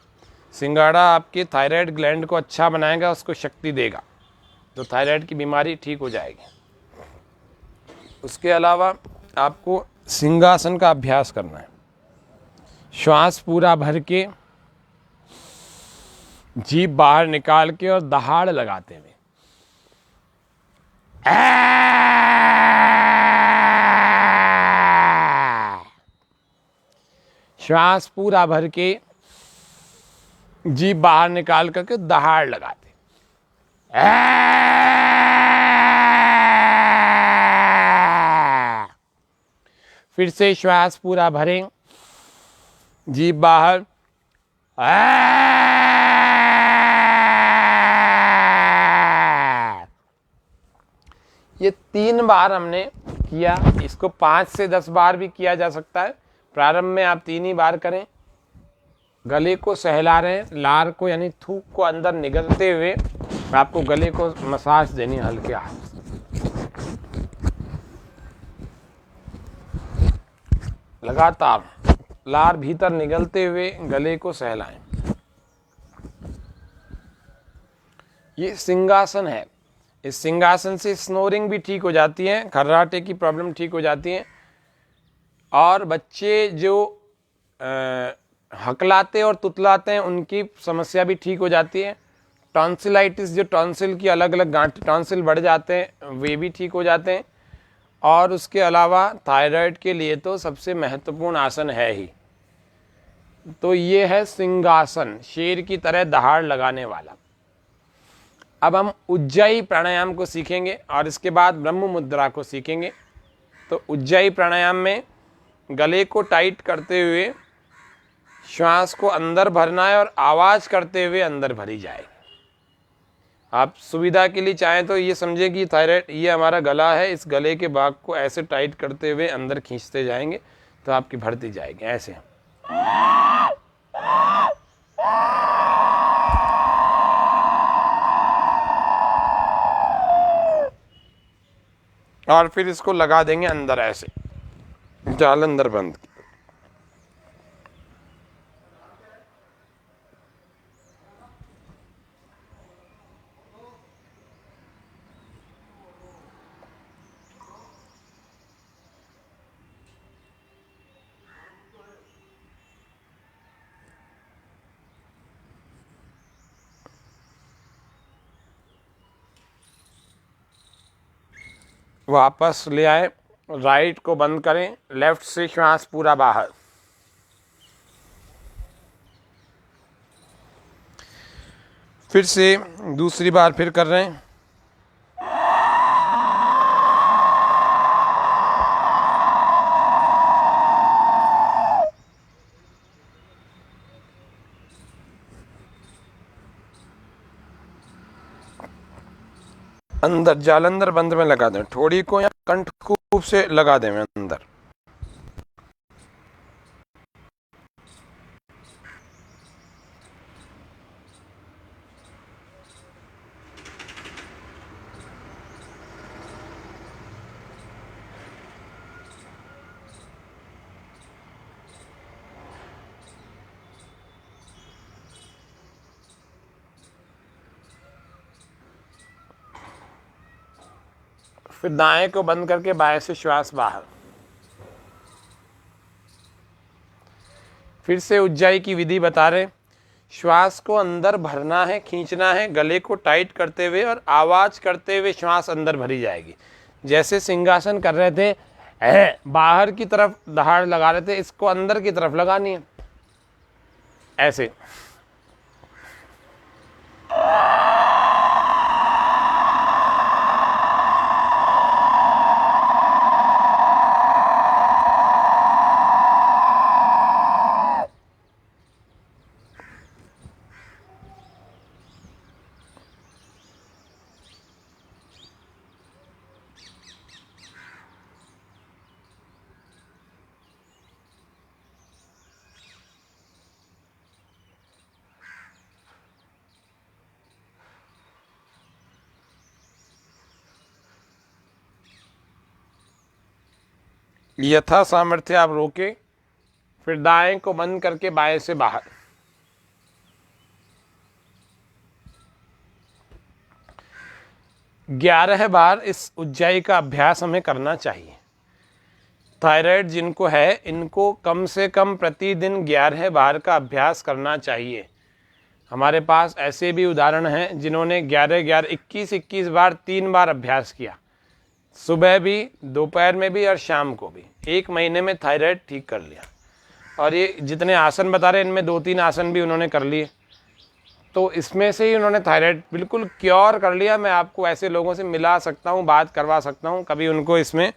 सिंगाड़ा आपके थायराइड ग्लैंड को अच्छा बनाएगा, उसको शक्ति देगा, तो थायराइड की बीमारी ठीक हो जाएगी। उसके अलावा आपको सिंहासन का अभ्यास करना है। श्वास पूरा भर के, जीभ बाहर निकाल के और दहाड़ लगाते हुए श्वास पूरा भर के, जीभ बाहर निकाल करके दहाड़ लगाते। फिर से श्वास पूरा भरें, जीभ बाहर, ये 3 बार हमने किया। इसको 5 से 10 बार भी किया जा सकता है। प्रारंभ में आप 3 ही बार करें। गले को सहला रहे हैं, लार को यानी थूक को अंदर निगलते हुए आपको गले को मसाज देनी है हल्के हाथ। लगातार लार भीतर निगलते हुए गले को सहलाएं। ये सिंहासन है। इस सिंहासन से स्नोरिंग भी ठीक हो जाती है, खर्राटे की प्रॉब्लम ठीक हो जाती है। और बच्चे जो हकलाते और तुतलाते हैं उनकी समस्या भी ठीक हो जाती है। टॉन्सिलाइटिस, जो टॉन्सिल की अलग अलग गांठ, टॉन्सिल बढ़ जाते हैं, वे भी ठीक हो जाते हैं। और उसके अलावा थायराइड के लिए तो सबसे महत्वपूर्ण आसन है ही। तो ये है सिंहासन, शेर की तरह दहाड़ लगाने वाला। अब हम उज्जाई प्राणायाम को सीखेंगे और इसके बाद ब्रह्म मुद्रा को सीखेंगे। तो उज्जाई प्राणायाम में गले को टाइट करते हुए श्वास को अंदर भरना है और आवाज करते हुए अंदर भरी जाए। आप सुविधा के लिए चाहें तो ये समझे कि थायराइड, ये हमारा गला है, इस गले के भाग को ऐसे टाइट करते हुए अंदर खींचते जाएंगे तो आपकी भरती जाएगी ऐसे। और फिर इसको लगा देंगे अंदर ऐसे, जाल अंदर बंद। वापस ले आए, राइट को बंद करें, लेफ्ट से श्वास पूरा बाहर। फिर से दूसरी बार फिर कर रहे हैं। अंदर जालंधर बंद में लगा दें, ठोड़ी को या कंठकूप से लगा दें अंदर। फिर दाएं को बंद करके बाएं से श्वास बाहर। फिर से उज्जाई की विधि बता रहे। श्वास को अंदर भरना है, खींचना है, गले को टाइट करते हुए और आवाज करते हुए श्वास अंदर भरी जाएगी। जैसे सिंहासन कर रहे थे, बाहर की तरफ दहाड़ लगा रहे थे, इसको अंदर की तरफ लगानी है ऐसे। यथा सामर्थ्य आप रोके, फिर दाएं को बंद करके बाएं से बाहर। ग्यारह बार इस उज्जाई का अभ्यास हमें करना चाहिए। थायराइड जिनको है, इनको कम से कम प्रतिदिन 11 बार का अभ्यास करना चाहिए। हमारे पास ऐसे भी उदाहरण हैं जिन्होंने 11-11, 21-21 बार 3 बार अभ्यास किया, सुबह भी, दोपहर में भी और शाम को भी। 1 महीने में थायराइड ठीक कर लिया। और ये जितने आसन बता रहे हैं, इनमें 2-3 आसन भी उन्होंने कर लिए, तो इसमें से ही उन्होंने थायराइड बिल्कुल क्योर कर लिया। मैं आपको ऐसे लोगों से मिला सकता हूँ, बात करवा सकता हूँ, कभी उनको इसमें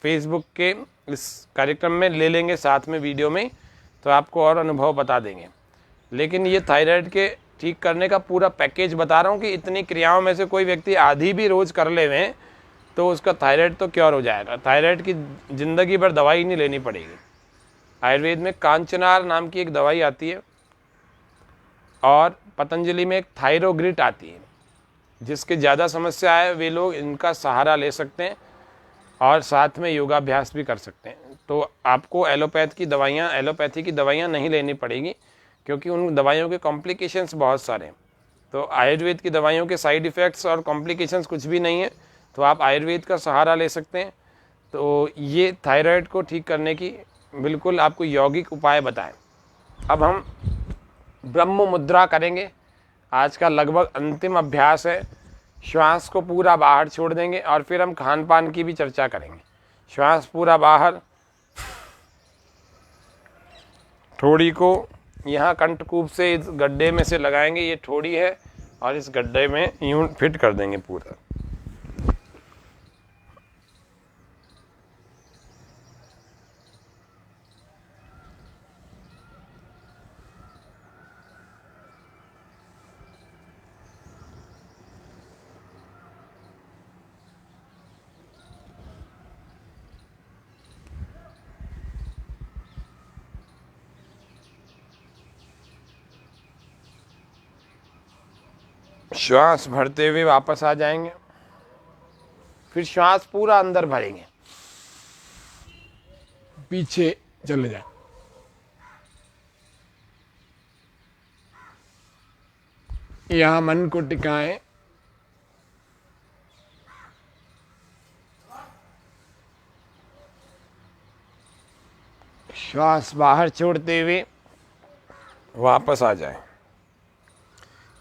फेसबुक के इस कार्यक्रम में ले लेंगे साथ में वीडियो में, तो आपको और अनुभव बता देंगे। लेकिन ये थायराइड के ठीक करने का पूरा पैकेज बता रहा हूँ कि इतनी क्रियाओं में से कोई व्यक्ति आधी भी रोज़ कर ले हुए तो उसका थायराइड तो क्योर हो जाएगा। थायराइड की ज़िंदगी भर दवाई नहीं लेनी पड़ेगी। आयुर्वेद में कांचनार नाम की एक दवाई आती है और पतंजलि में एक थायरोग्रिट आती है। जिसके ज़्यादा समस्या है वे लोग इनका सहारा ले सकते हैं और साथ में योगाभ्यास भी कर सकते हैं। तो आपको एलोपैथी की दवाइयाँ नहीं लेनी पड़ेगी, क्योंकि उन दवाइयों के कॉम्प्लिकेशंस बहुत सारे हैं। तो आयुर्वेद की दवाइयों के साइड इफ़ेक्ट्स और कॉम्प्लिकेशंस कुछ भी नहीं है, तो आप आयुर्वेद का सहारा ले सकते हैं। तो ये थायराइड को ठीक करने की बिल्कुल आपको यौगिक उपाय बताएं। अब हम ब्रह्म मुद्रा करेंगे। आज का लगभग अंतिम अभ्यास है। श्वास को पूरा बाहर छोड़ देंगे और फिर हम खान पान की भी चर्चा करेंगे। श्वास पूरा बाहर, ठोड़ी को यहाँ कंठकूप से इस गड्ढे में से लगाएंगे, ये ठोड़ी है, और इस गड्ढे में यूं फिट कर देंगे पूरा। श्वास भरते हुए वापस आ जाएंगे, फिर श्वास पूरा अंदर भरेंगे, पीछे चले जाए। यहाँ मन को टिकाएं, श्वास बाहर छोड़ते हुए वापस आ जाए।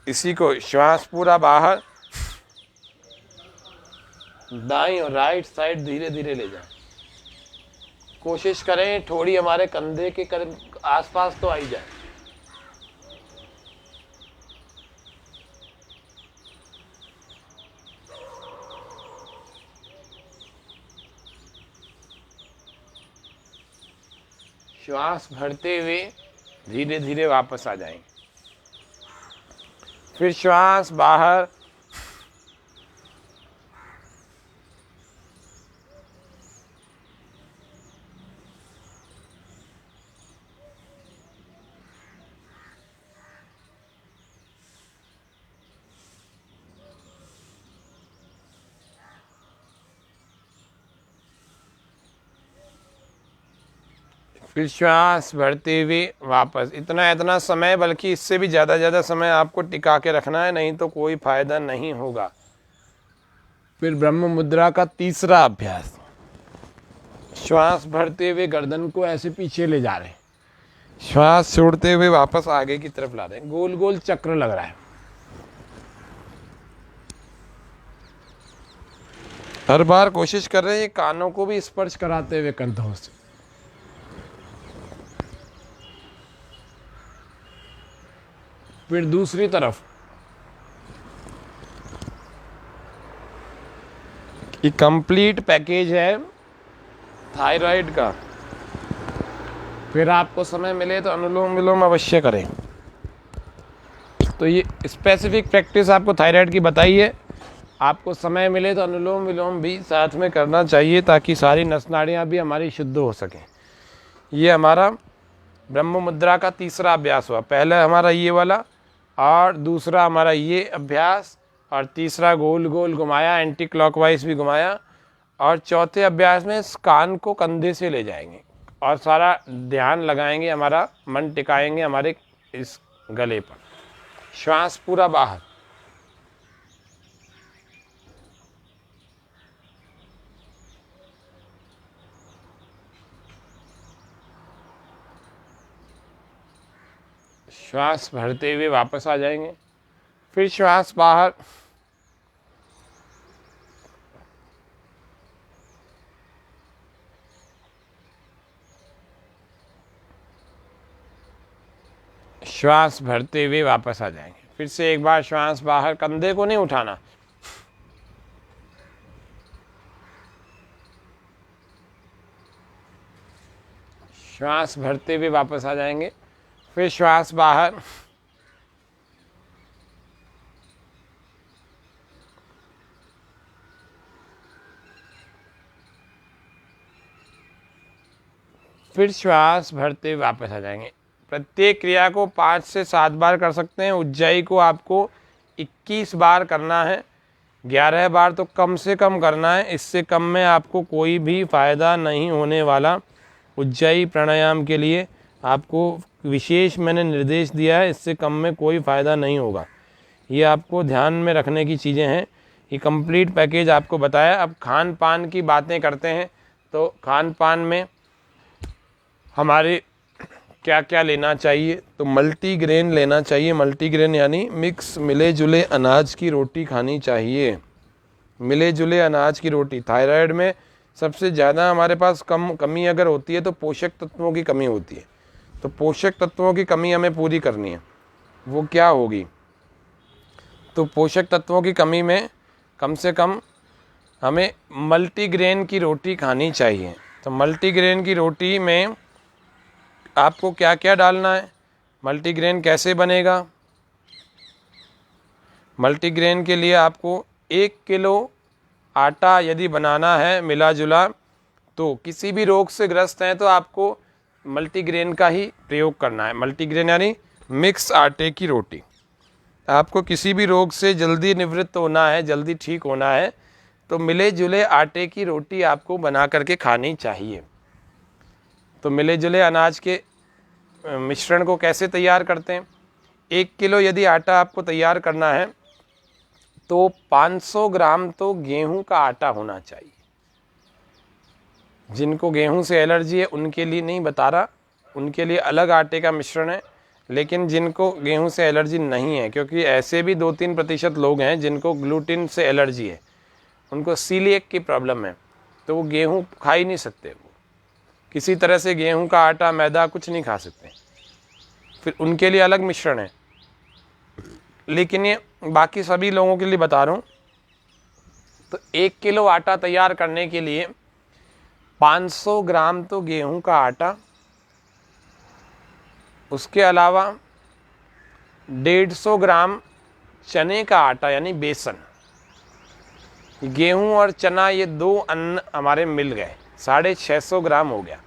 इसी को श्वास पूरा बाहर, दाईं और राइट साइड धीरे धीरे ले जाएं। कोशिश करें थोड़ी हमारे कंधे के करीब आसपास तो आई जाए। श्वास भरते हुए धीरे धीरे वापस आ जाएंगे। फिर श्वास बाहर, फिर श्वास भरते हुए वापस। इतना समय, बल्कि इससे भी ज़्यादा समय आपको टिका के रखना है, नहीं तो कोई फायदा नहीं होगा। फिर ब्रह्म मुद्रा का तीसरा अभ्यास। श्वास भरते हुए गर्दन को ऐसे पीछे ले जा रहे हैं, श्वास छोड़ते हुए वापस आगे की तरफ ला रहे हैं, गोल गोल चक्र लग रहा है। हर बार कोशिश कर रहे हैं कानों को भी स्पर्श कराते हुए कंधों से। फिर दूसरी तरफ, ये कंप्लीट पैकेज है थायराइड का। फिर आपको समय मिले तो अनुलोम विलोम अवश्य करें। तो ये स्पेसिफिक प्रैक्टिस आपको थायराइड की बताई है, आपको समय मिले तो अनुलोम विलोम भी साथ में करना चाहिए, ताकि सारी नस नाड़ियाँ भी हमारी शुद्ध हो सकें। ये हमारा ब्रह्म मुद्रा का तीसरा अभ्यास हुआ। पहला हमारा ये वाला, और दूसरा हमारा ये अभ्यास, और तीसरा गोल गोल घुमाया, एंटी क्लॉकवाइज भी घुमाया। और चौथे अभ्यास में इस कान को कंधे से ले जाएंगे और सारा ध्यान लगाएंगे, हमारा मन टिकाएंगे हमारे इस गले पर। श्वास पूरा बाहर, श्वास भरते हुए वापस आ जाएंगे। फिर श्वास बाहर, श्वास भरते हुए वापस आ जाएंगे। फिर से एक बार श्वास बाहर, कंधे को नहीं उठाना। श्वास भरते हुए वापस आ जाएंगे। फिर श्वास बाहर, फिर श्वास भरते हुए वापस आ जाएंगे। प्रत्येक क्रिया को 5 से 7 बार कर सकते हैं। उज्जाई को आपको 21 बार करना है, 11 बार तो कम से कम करना है, इससे कम में आपको कोई भी फायदा नहीं होने वाला। उज्जाई प्राणायाम के लिए आपको विशेष मैंने निर्देश दिया है, इससे कम में कोई फ़ायदा नहीं होगा। ये आपको ध्यान में रखने की चीज़ें हैं। ये कंप्लीट पैकेज आपको बताया। अब खान पान की बातें करते हैं। तो खान पान में हमारे क्या क्या लेना चाहिए, तो मल्टीग्रेन लेना चाहिए। मल्टीग्रेन यानी मिक्स मिले जुले अनाज की रोटी खानी चाहिए। मिले जुले अनाज की रोटी। थायराइड में सबसे ज़्यादा हमारे पास कमी अगर होती है तो पोषक तत्वों की कमी होती है। तो पोषक तत्वों की कमी हमें पूरी करनी है। वो क्या होगी, तो पोषक तत्वों की कमी में कम से कम हमें मल्टीग्रेन की रोटी खानी चाहिए। तो मल्टीग्रेन की रोटी में आपको क्या क्या डालना है, मल्टीग्रेन कैसे बनेगा। मल्टीग्रेन के लिए आपको 1 किलो आटा यदि बनाना है मिला जुला, तो किसी भी रोग से ग्रस्त हैं तो आपको मल्टीग्रेन का ही प्रयोग करना है। मल्टीग्रेन यानी मिक्स आटे की रोटी। आपको किसी भी रोग से जल्दी निवृत्त होना है, जल्दी ठीक होना है, तो मिले जुले आटे की रोटी आपको बना करके खानी चाहिए। तो मिले जुले अनाज के मिश्रण को कैसे तैयार करते हैं, 1 किलो यदि आटा आपको तैयार करना है तो 500 ग्राम तो गेहूं का आटा होना चाहिए। जिनको गेहूं से एलर्जी है उनके लिए नहीं बता रहा, उनके लिए अलग आटे का मिश्रण है। लेकिन जिनको गेहूं से एलर्जी नहीं है, क्योंकि ऐसे भी 2-3% लोग हैं जिनको ग्लूटीन से एलर्जी है, उनको सीलिएक की प्रॉब्लम है, तो वो गेहूं खा ही नहीं सकते। वो किसी तरह से गेहूं का आटा, मैदा कुछ नहीं खा सकते, फिर उनके लिए अलग मिश्रण है। लेकिन ये बाकी सभी लोगों के लिए बता रहा हूँ। तो 1 किलो आटा तैयार करने के लिए 500 ग्राम तो गेहूं का आटा उसके अलावा 150 ग्राम चने का आटा यानी बेसन। गेहूं और चना ये 2 अन्न हमारे मिल गए, 650 ग्राम हो गया।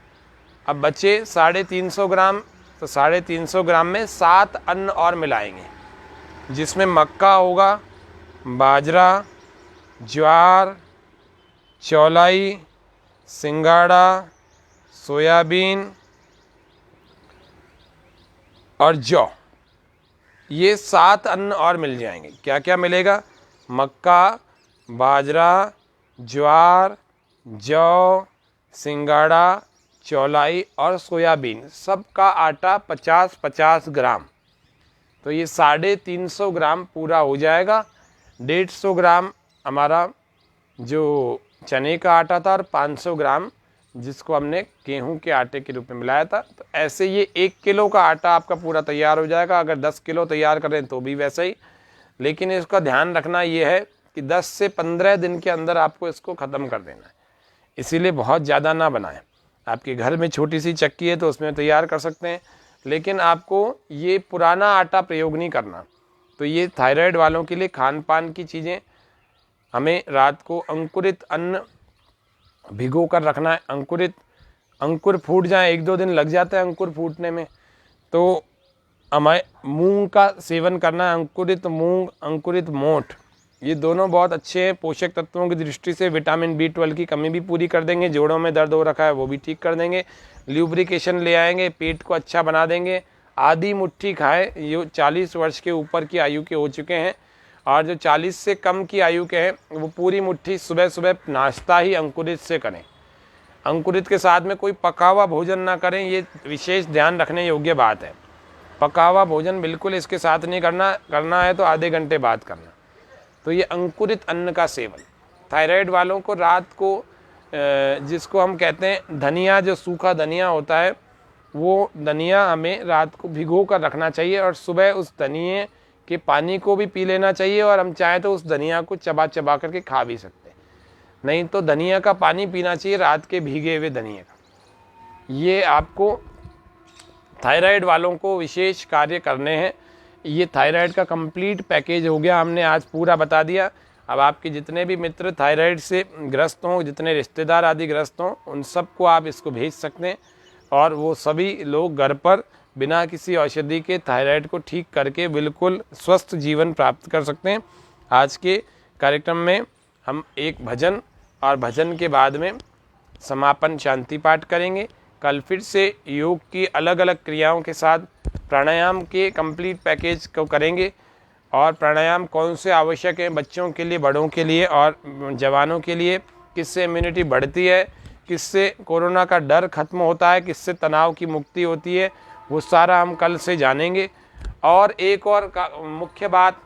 अब बचे 350 ग्राम, तो 350 ग्राम में 7 अन्न और मिलाएंगे, जिसमें मक्का होगा, बाजरा, ज्वार, चौलाई, सिंगाड़ा, सोयाबीन और जौ। ये 7 अन्न और मिल जाएंगे। क्या क्या मिलेगा? मक्का, बाजरा, ज्वार, जौ, सिंगाड़ा, चौलाई और सोयाबीन, सबका आटा 50-50 ग्राम। तो ये 350 ग्राम पूरा हो जाएगा। 150 ग्राम हमारा जो चने का आटा था और 500 ग्राम जिसको हमने गेहूं के आटे के रूप में मिलाया था। तो ऐसे ये 1 किलो का आटा आपका पूरा तैयार हो जाएगा। अगर 10 किलो तैयार करें तो भी वैसा ही, लेकिन इसका ध्यान रखना ये है कि 10 से 15 दिन के अंदर आपको इसको ख़त्म कर देना है। इसीलिए बहुत ज़्यादा ना बनाएं। आपके घर में छोटी सी चक्की है तो उसमें तैयार कर सकते हैं, लेकिन आपको ये पुराना आटा प्रयोग नहीं करना। तो ये थायराइड वालों के लिए खान पान की चीज़ें, हमें रात को अंकुरित अन्न भिगो कर रखना है। अंकुर फूट जाए, 1-2 दिन लग जाता है अंकुर फूटने में, तो हमें मूंग का सेवन करना है। अंकुरित मूंग, अंकुरित मोठ, ये दोनों बहुत अच्छे हैं पोषक तत्वों की दृष्टि से। विटामिन B12 की कमी भी पूरी कर देंगे, जोड़ों में दर्द हो रखा है वो भी ठीक कर देंगे, ल्यूब्रिकेशन ले आएंगे, पेट को अच्छा बना देंगे। आधी मुट्ठी खाएं, ये 40 वर्ष के ऊपर की आयु के हो चुके हैं, और जो 40 से कम की आयु के हैं वो पूरी मुट्ठी सुबह सुबह नाश्ता ही अंकुरित से करें। अंकुरित के साथ में कोई पका हुआ भोजन ना करें, ये विशेष ध्यान रखने योग्य बात है। पका हुआ भोजन बिल्कुल इसके साथ नहीं करना है तो आधे घंटे बाद करना। तो ये अंकुरित अन्न का सेवन। थायराइड वालों को रात को जिसको हम कहते हैं धनिया, जो सूखा धनिया होता है, वो धनिया हमें रात को भिगो कर रखना चाहिए और सुबह उस धनिए के पानी को भी पी लेना चाहिए, और हम चाहें तो उस धनिया को चबा चबा करके खा भी सकते हैं। नहीं तो धनिया का पानी पीना चाहिए, रात के भीगे हुए धनिया का। ये आपको थायराइड वालों को विशेष कार्य करने हैं। ये थायराइड का कंप्लीट पैकेज हो गया, हमने आज पूरा बता दिया। अब आपके जितने भी मित्र थायराइड से ग्रस्त हों, जितने रिश्तेदार आदि ग्रस्त हों, उन सबको आप इसको भेज सकते हैं, और वो सभी लोग घर पर बिना किसी औषधि के थायराइड को ठीक करके बिल्कुल स्वस्थ जीवन प्राप्त कर सकते हैं। आज के कार्यक्रम में हम एक भजन, और भजन के बाद में समापन शांति पाठ करेंगे। कल फिर से योग की अलग अलग क्रियाओं के साथ प्राणायाम के कंप्लीट पैकेज को करेंगे, और प्राणायाम कौन से आवश्यक हैं बच्चों के लिए, बड़ों के लिए और जवानों के लिए, किससे इम्यूनिटी बढ़ती है, किससे कोरोना का डर खत्म होता है, किससे तनाव की मुक्ति होती है, वो सारा हम कल से जानेंगे। और एक और मुख्य बात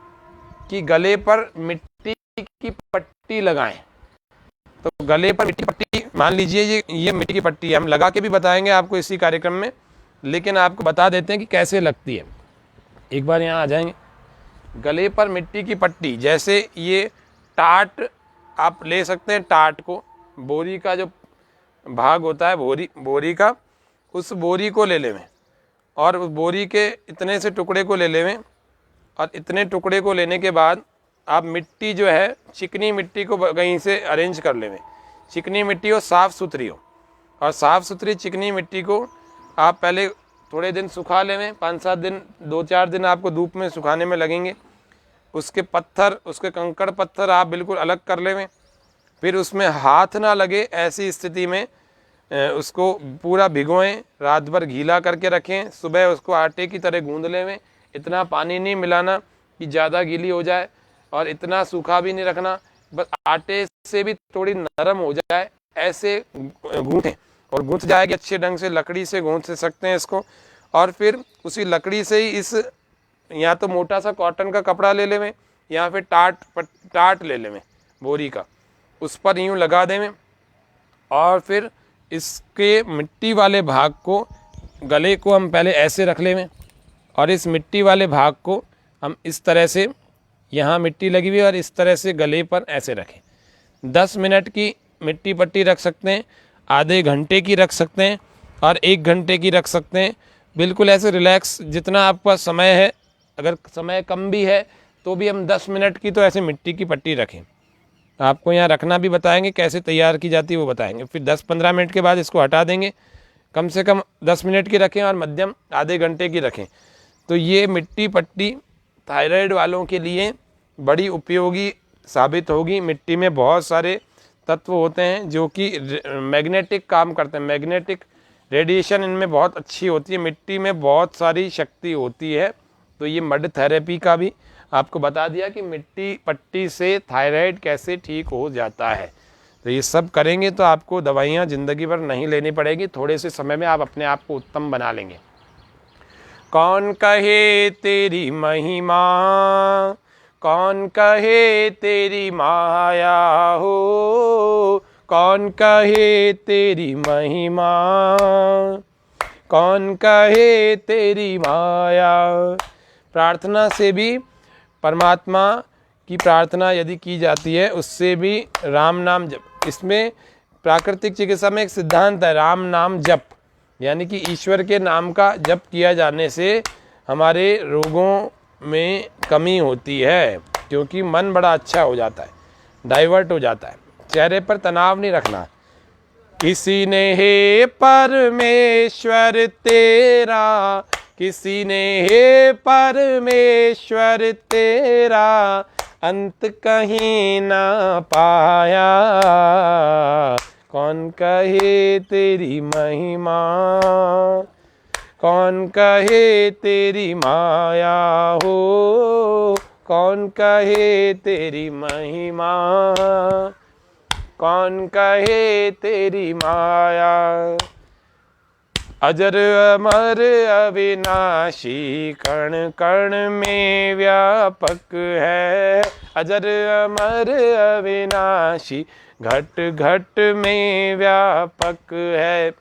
कि गले पर मिट्टी की पट्टी लगाएं। तो गले पर मिट्टी पट्टी, मान लीजिए ये मिट्टी की पट्टी है, हम लगा के भी बताएंगे आपको इसी कार्यक्रम में, लेकिन आपको बता देते हैं कि कैसे लगती है। एक बार यहाँ आ जाएंगे। गले पर मिट्टी की पट्टी, जैसे ये टाट आप ले सकते हैं, टाट को, बोरी का जो भाग होता है बोरी का, उस बोरी को ले लेवें, और उस बोरी के इतने से टुकड़े को ले लेवें, और इतने टुकड़े को लेने के बाद आप मिट्टी जो है, चिकनी मिट्टी को कहीं से अरेंज कर लेवें। चिकनी मिट्टी हो, साफ़ सुथरी हो, और साफ़ सुथरी चिकनी मिट्टी को आप पहले थोड़े दिन सुखा लेवें, 5-7 दिन, 2-4 दिन आपको धूप में सुखाने में लगेंगे। उसके पत्थर, उसके कंकड़ पत्थर आप बिल्कुल अलग कर लेवें। फिर उसमें हाथ ना लगे ऐसी स्थिति में उसको पूरा भिगोएं, रात भर गीला करके रखें, सुबह उसको आटे की तरह गूंद लेवें। इतना पानी नहीं मिलाना कि ज़्यादा गीली हो जाए, और इतना सूखा भी नहीं रखना, बस आटे से भी थोड़ी नरम हो जाए ऐसे गूंथें, और गूंथ जाएगी अच्छे ढंग से। लकड़ी से गूंथ सकते हैं इसको, और फिर उसी लकड़ी से ही इस, या तो मोटा सा कॉटन का कपड़ा ले लेवें, या फिर टाट ले लेवें बोरी का, उस पर यूँ लगा देवें, और फिर इसके मिट्टी वाले भाग को, गले को हम पहले ऐसे रख लेवें, और इस मिट्टी वाले भाग को हम इस तरह से, यहाँ मिट्टी लगी हुई और इस तरह से गले पर ऐसे रखें। 10 मिनट की मिट्टी पट्टी रख सकते हैं, आधे घंटे की रख सकते हैं, और 1 घंटे की रख सकते हैं। बिल्कुल ऐसे रिलैक्स, जितना आपके पास समय है, अगर समय कम भी है तो भी हम 10 मिनट की तो ऐसे मिट्टी की पट्टी रखें। आपको यहाँ रखना भी बताएंगे, कैसे तैयार की जाती है वो बताएंगे। फिर 10-15 मिनट के बाद इसको हटा देंगे। कम से कम 10 मिनट की रखें और मध्यम आधे घंटे की रखें। तो ये मिट्टी पट्टी थायराइड वालों के लिए बड़ी उपयोगी साबित होगी। मिट्टी में बहुत सारे तत्व होते हैं जो कि मैग्नेटिक काम करते हैं, मैग्नेटिक रेडिएशन इनमें बहुत अच्छी होती है। मिट्टी में बहुत सारी शक्ति होती है। तो ये मड थेरेपी का भी आपको बता दिया कि मिट्टी पट्टी से थायराइड कैसे ठीक हो जाता है। तो ये सब करेंगे तो आपको दवाइयाँ ज़िंदगी भर नहीं लेनी पड़ेगी, थोड़े से समय में आप अपने आप को उत्तम बना लेंगे। कौन कहे तेरी महिमा, कौन कहे तेरी माया हो, कौन कहे तेरी महिमा, कौन कहे तेरी माया। प्रार्थना से भी, परमात्मा की प्रार्थना यदि की जाती है उससे भी राम नाम जप। इसमें प्राकृतिक चिकित्सा में एक सिद्धांत है, राम नाम जप, यानी कि ईश्वर के नाम का जप किया जाने से हमारे रोगों में कमी होती है, क्योंकि मन बड़ा अच्छा हो जाता है, डाइवर्ट हो जाता है। चेहरे पर तनाव नहीं रखना। किसी ने हे परमेश्वर तेरा, किसी ने हे परमेश्वर तेरा, अंत कहीं ना पाया, कौन कहे तेरी महिमा, कौन कहे तेरी माया हो, कौन कहे तेरी महिमा, कौन कहे तेरी माया। अजर अमर अविनाशी कण कण में व्यापक है, अजर अमर अविनाशी घट घट में व्यापक है।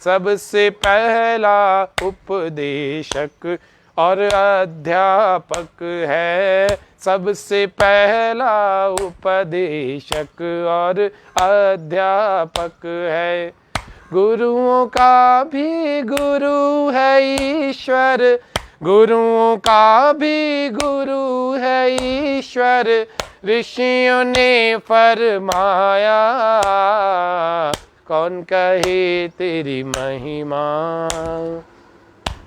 सबसे पहला उपदेशक और अध्यापक है, सबसे पहला उपदेशक और अध्यापक है। गुरुओं का भी गुरु है ईश्वर, गुरुओं का भी गुरु है ईश्वर, ऋषियों ने फरमाया, कौन कहे तेरी महिमा,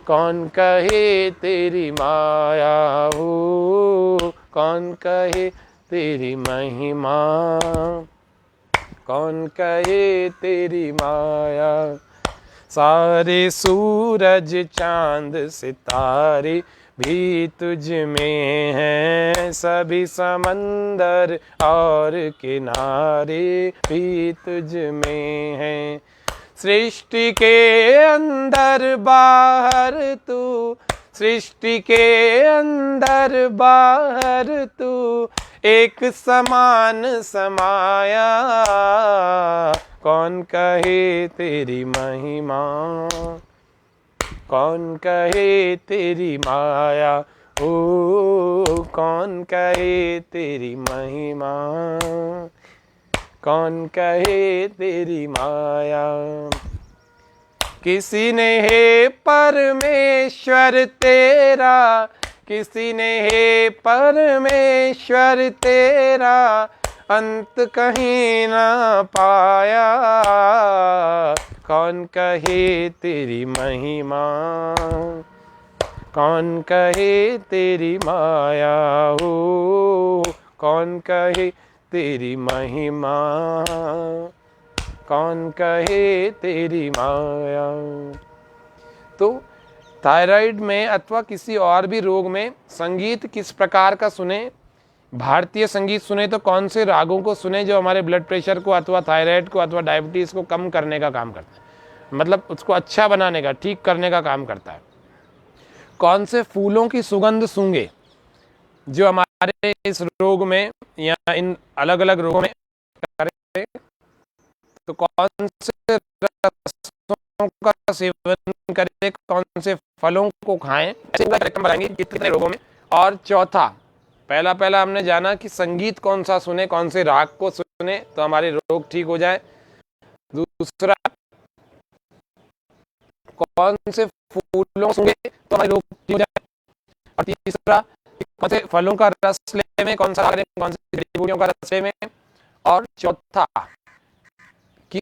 कौन कहे तेरी माया हो, कौन कहे तेरी महिमा, कौन कहे तेरी माया। सारे सूरज चांद सितारे भी तुझ में हैं, सभी समंदर और किनारे भी तुझ में हैं। सृष्टि के अंदर बाहर तू, सृष्टि के अंदर बाहर तू, एक समान समाया, कौन कहे तेरी महिमा, कौन कहे तेरी माया, ओ कौन कहे तेरी महिमा, कौन कहे तेरी माया। किसी ने हे परमेश्वर तेरा, किसी ने हे परमेश्वर तेरा, अंत कहीं ना पाया, कौन कहे तेरी महिमा, कौन कहे तेरी माया हो, कौन कहे तेरी महिमा, कौन कहे तेरी माया। तो थायराइड में अथवा किसी और भी रोग में संगीत किस प्रकार का सुने, भारतीय संगीत सुने तो कौन से रागों को सुने जो हमारे ब्लड प्रेशर को अथवा थायराइड को अथवा डायबिटीज़ को कम करने का काम करता है, मतलब उसको अच्छा बनाने का, ठीक करने का काम करता है। कौन से फूलों की सुगंध सूंघे जो हमारे इस रोग में या इन अलग अलग रोगों में करे, तो कौन से रसों का सेवन करें, कौन से फलों को खाएं, ऐसे कार्यक्रम बनाएंगे कितने रोगों में। और चौथा, पहला हमने जाना कि संगीत कौन सा सुने, कौन से राग को सुने तो हमारे रोग ठीक हो जाए। दूसरा, कौन से फूलों सूंघे तो हमारे रोग ठीक हो जाए, और तीसरा कौन से फलों का रस लें, कौन सा करें, कौन से जड़ी बूटियों का रस लें, और चौथा कि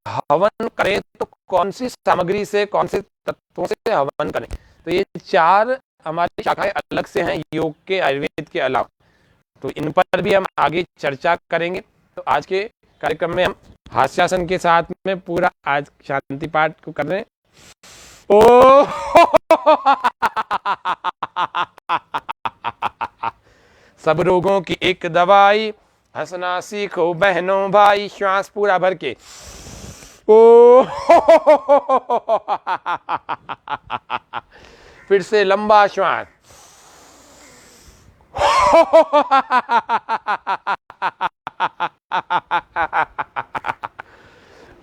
हवन करें तो कौन सी सामग्री से, कौन से तत्वों से हवन करें। तो ये 4 हमारी शाखाएं अलग से हैं योग के, आयुर्वेद के अलावा, तो इन पर भी हम आगे चर्चा करेंगे। तो आज के कार्यक्रम में हम हास्यासन के साथ में पूरा आज शांति पाठ को कर रहे हैं। ओ सब रोगों की एक दवाई, हंसना सीखो बहनों भाई, श्वास पूरा भर के ओ फिर से लंबा श्वास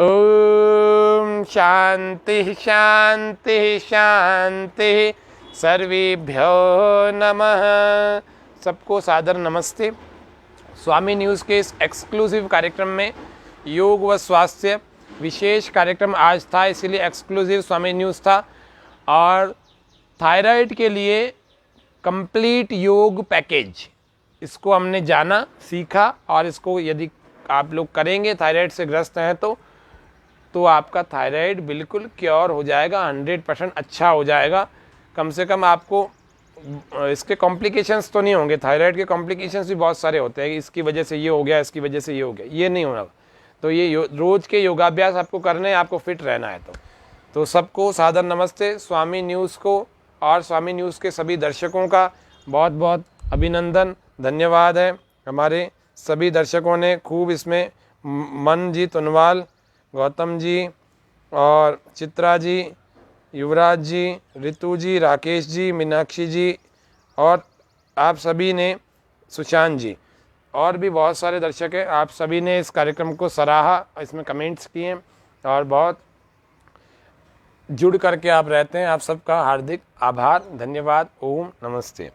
ओम शांति शांति शांति, सर्वेभ्यो नमः। सबको सादर नमस्ते। स्वामी न्यूज़ के इस एक्सक्लूसिव कार्यक्रम में योग व स्वास्थ्य विशेष कार्यक्रम आज था, इसीलिए एक्सक्लूसिव स्वामी न्यूज़ था। और थायराइड के लिए कंप्लीट योग पैकेज, इसको हमने जाना, सीखा, और इसको यदि आप लोग करेंगे, थायराइड से ग्रस्त हैं तो आपका थायराइड बिल्कुल क्योर हो जाएगा, 100% अच्छा हो जाएगा। कम से कम आपको इसके कॉम्प्लिकेशंस तो नहीं होंगे। थायराइड के कॉम्प्लिकेशंस भी बहुत सारे होते हैं, इसकी वजह से ये हो गया, इसकी वजह से ये हो गया, ये नहीं होना। तो ये रोज़ के योगाभ्यास आपको करने हैं, आपको फिट रहना है। तो सबको सादर नमस्ते। स्वामी न्यूज़ को और स्वामी न्यूज़ के सभी दर्शकों का बहुत बहुत अभिनंदन, धन्यवाद है। हमारे सभी दर्शकों ने खूब इसमें मन जी तुनवाल, गौतम जी और चित्रा जी, युवराज जी, ऋतु जी, राकेश जी, मीनाक्षी जी, और आप सभी ने, सुशांत जी, और भी बहुत सारे दर्शक हैं, आप सभी ने इस कार्यक्रम को सराहा, इसमें कमेंट्स किए और बहुत जुड़ करके आप रहते हैं। आप सबका हार्दिक आभार, धन्यवाद। ओम नमस्ते।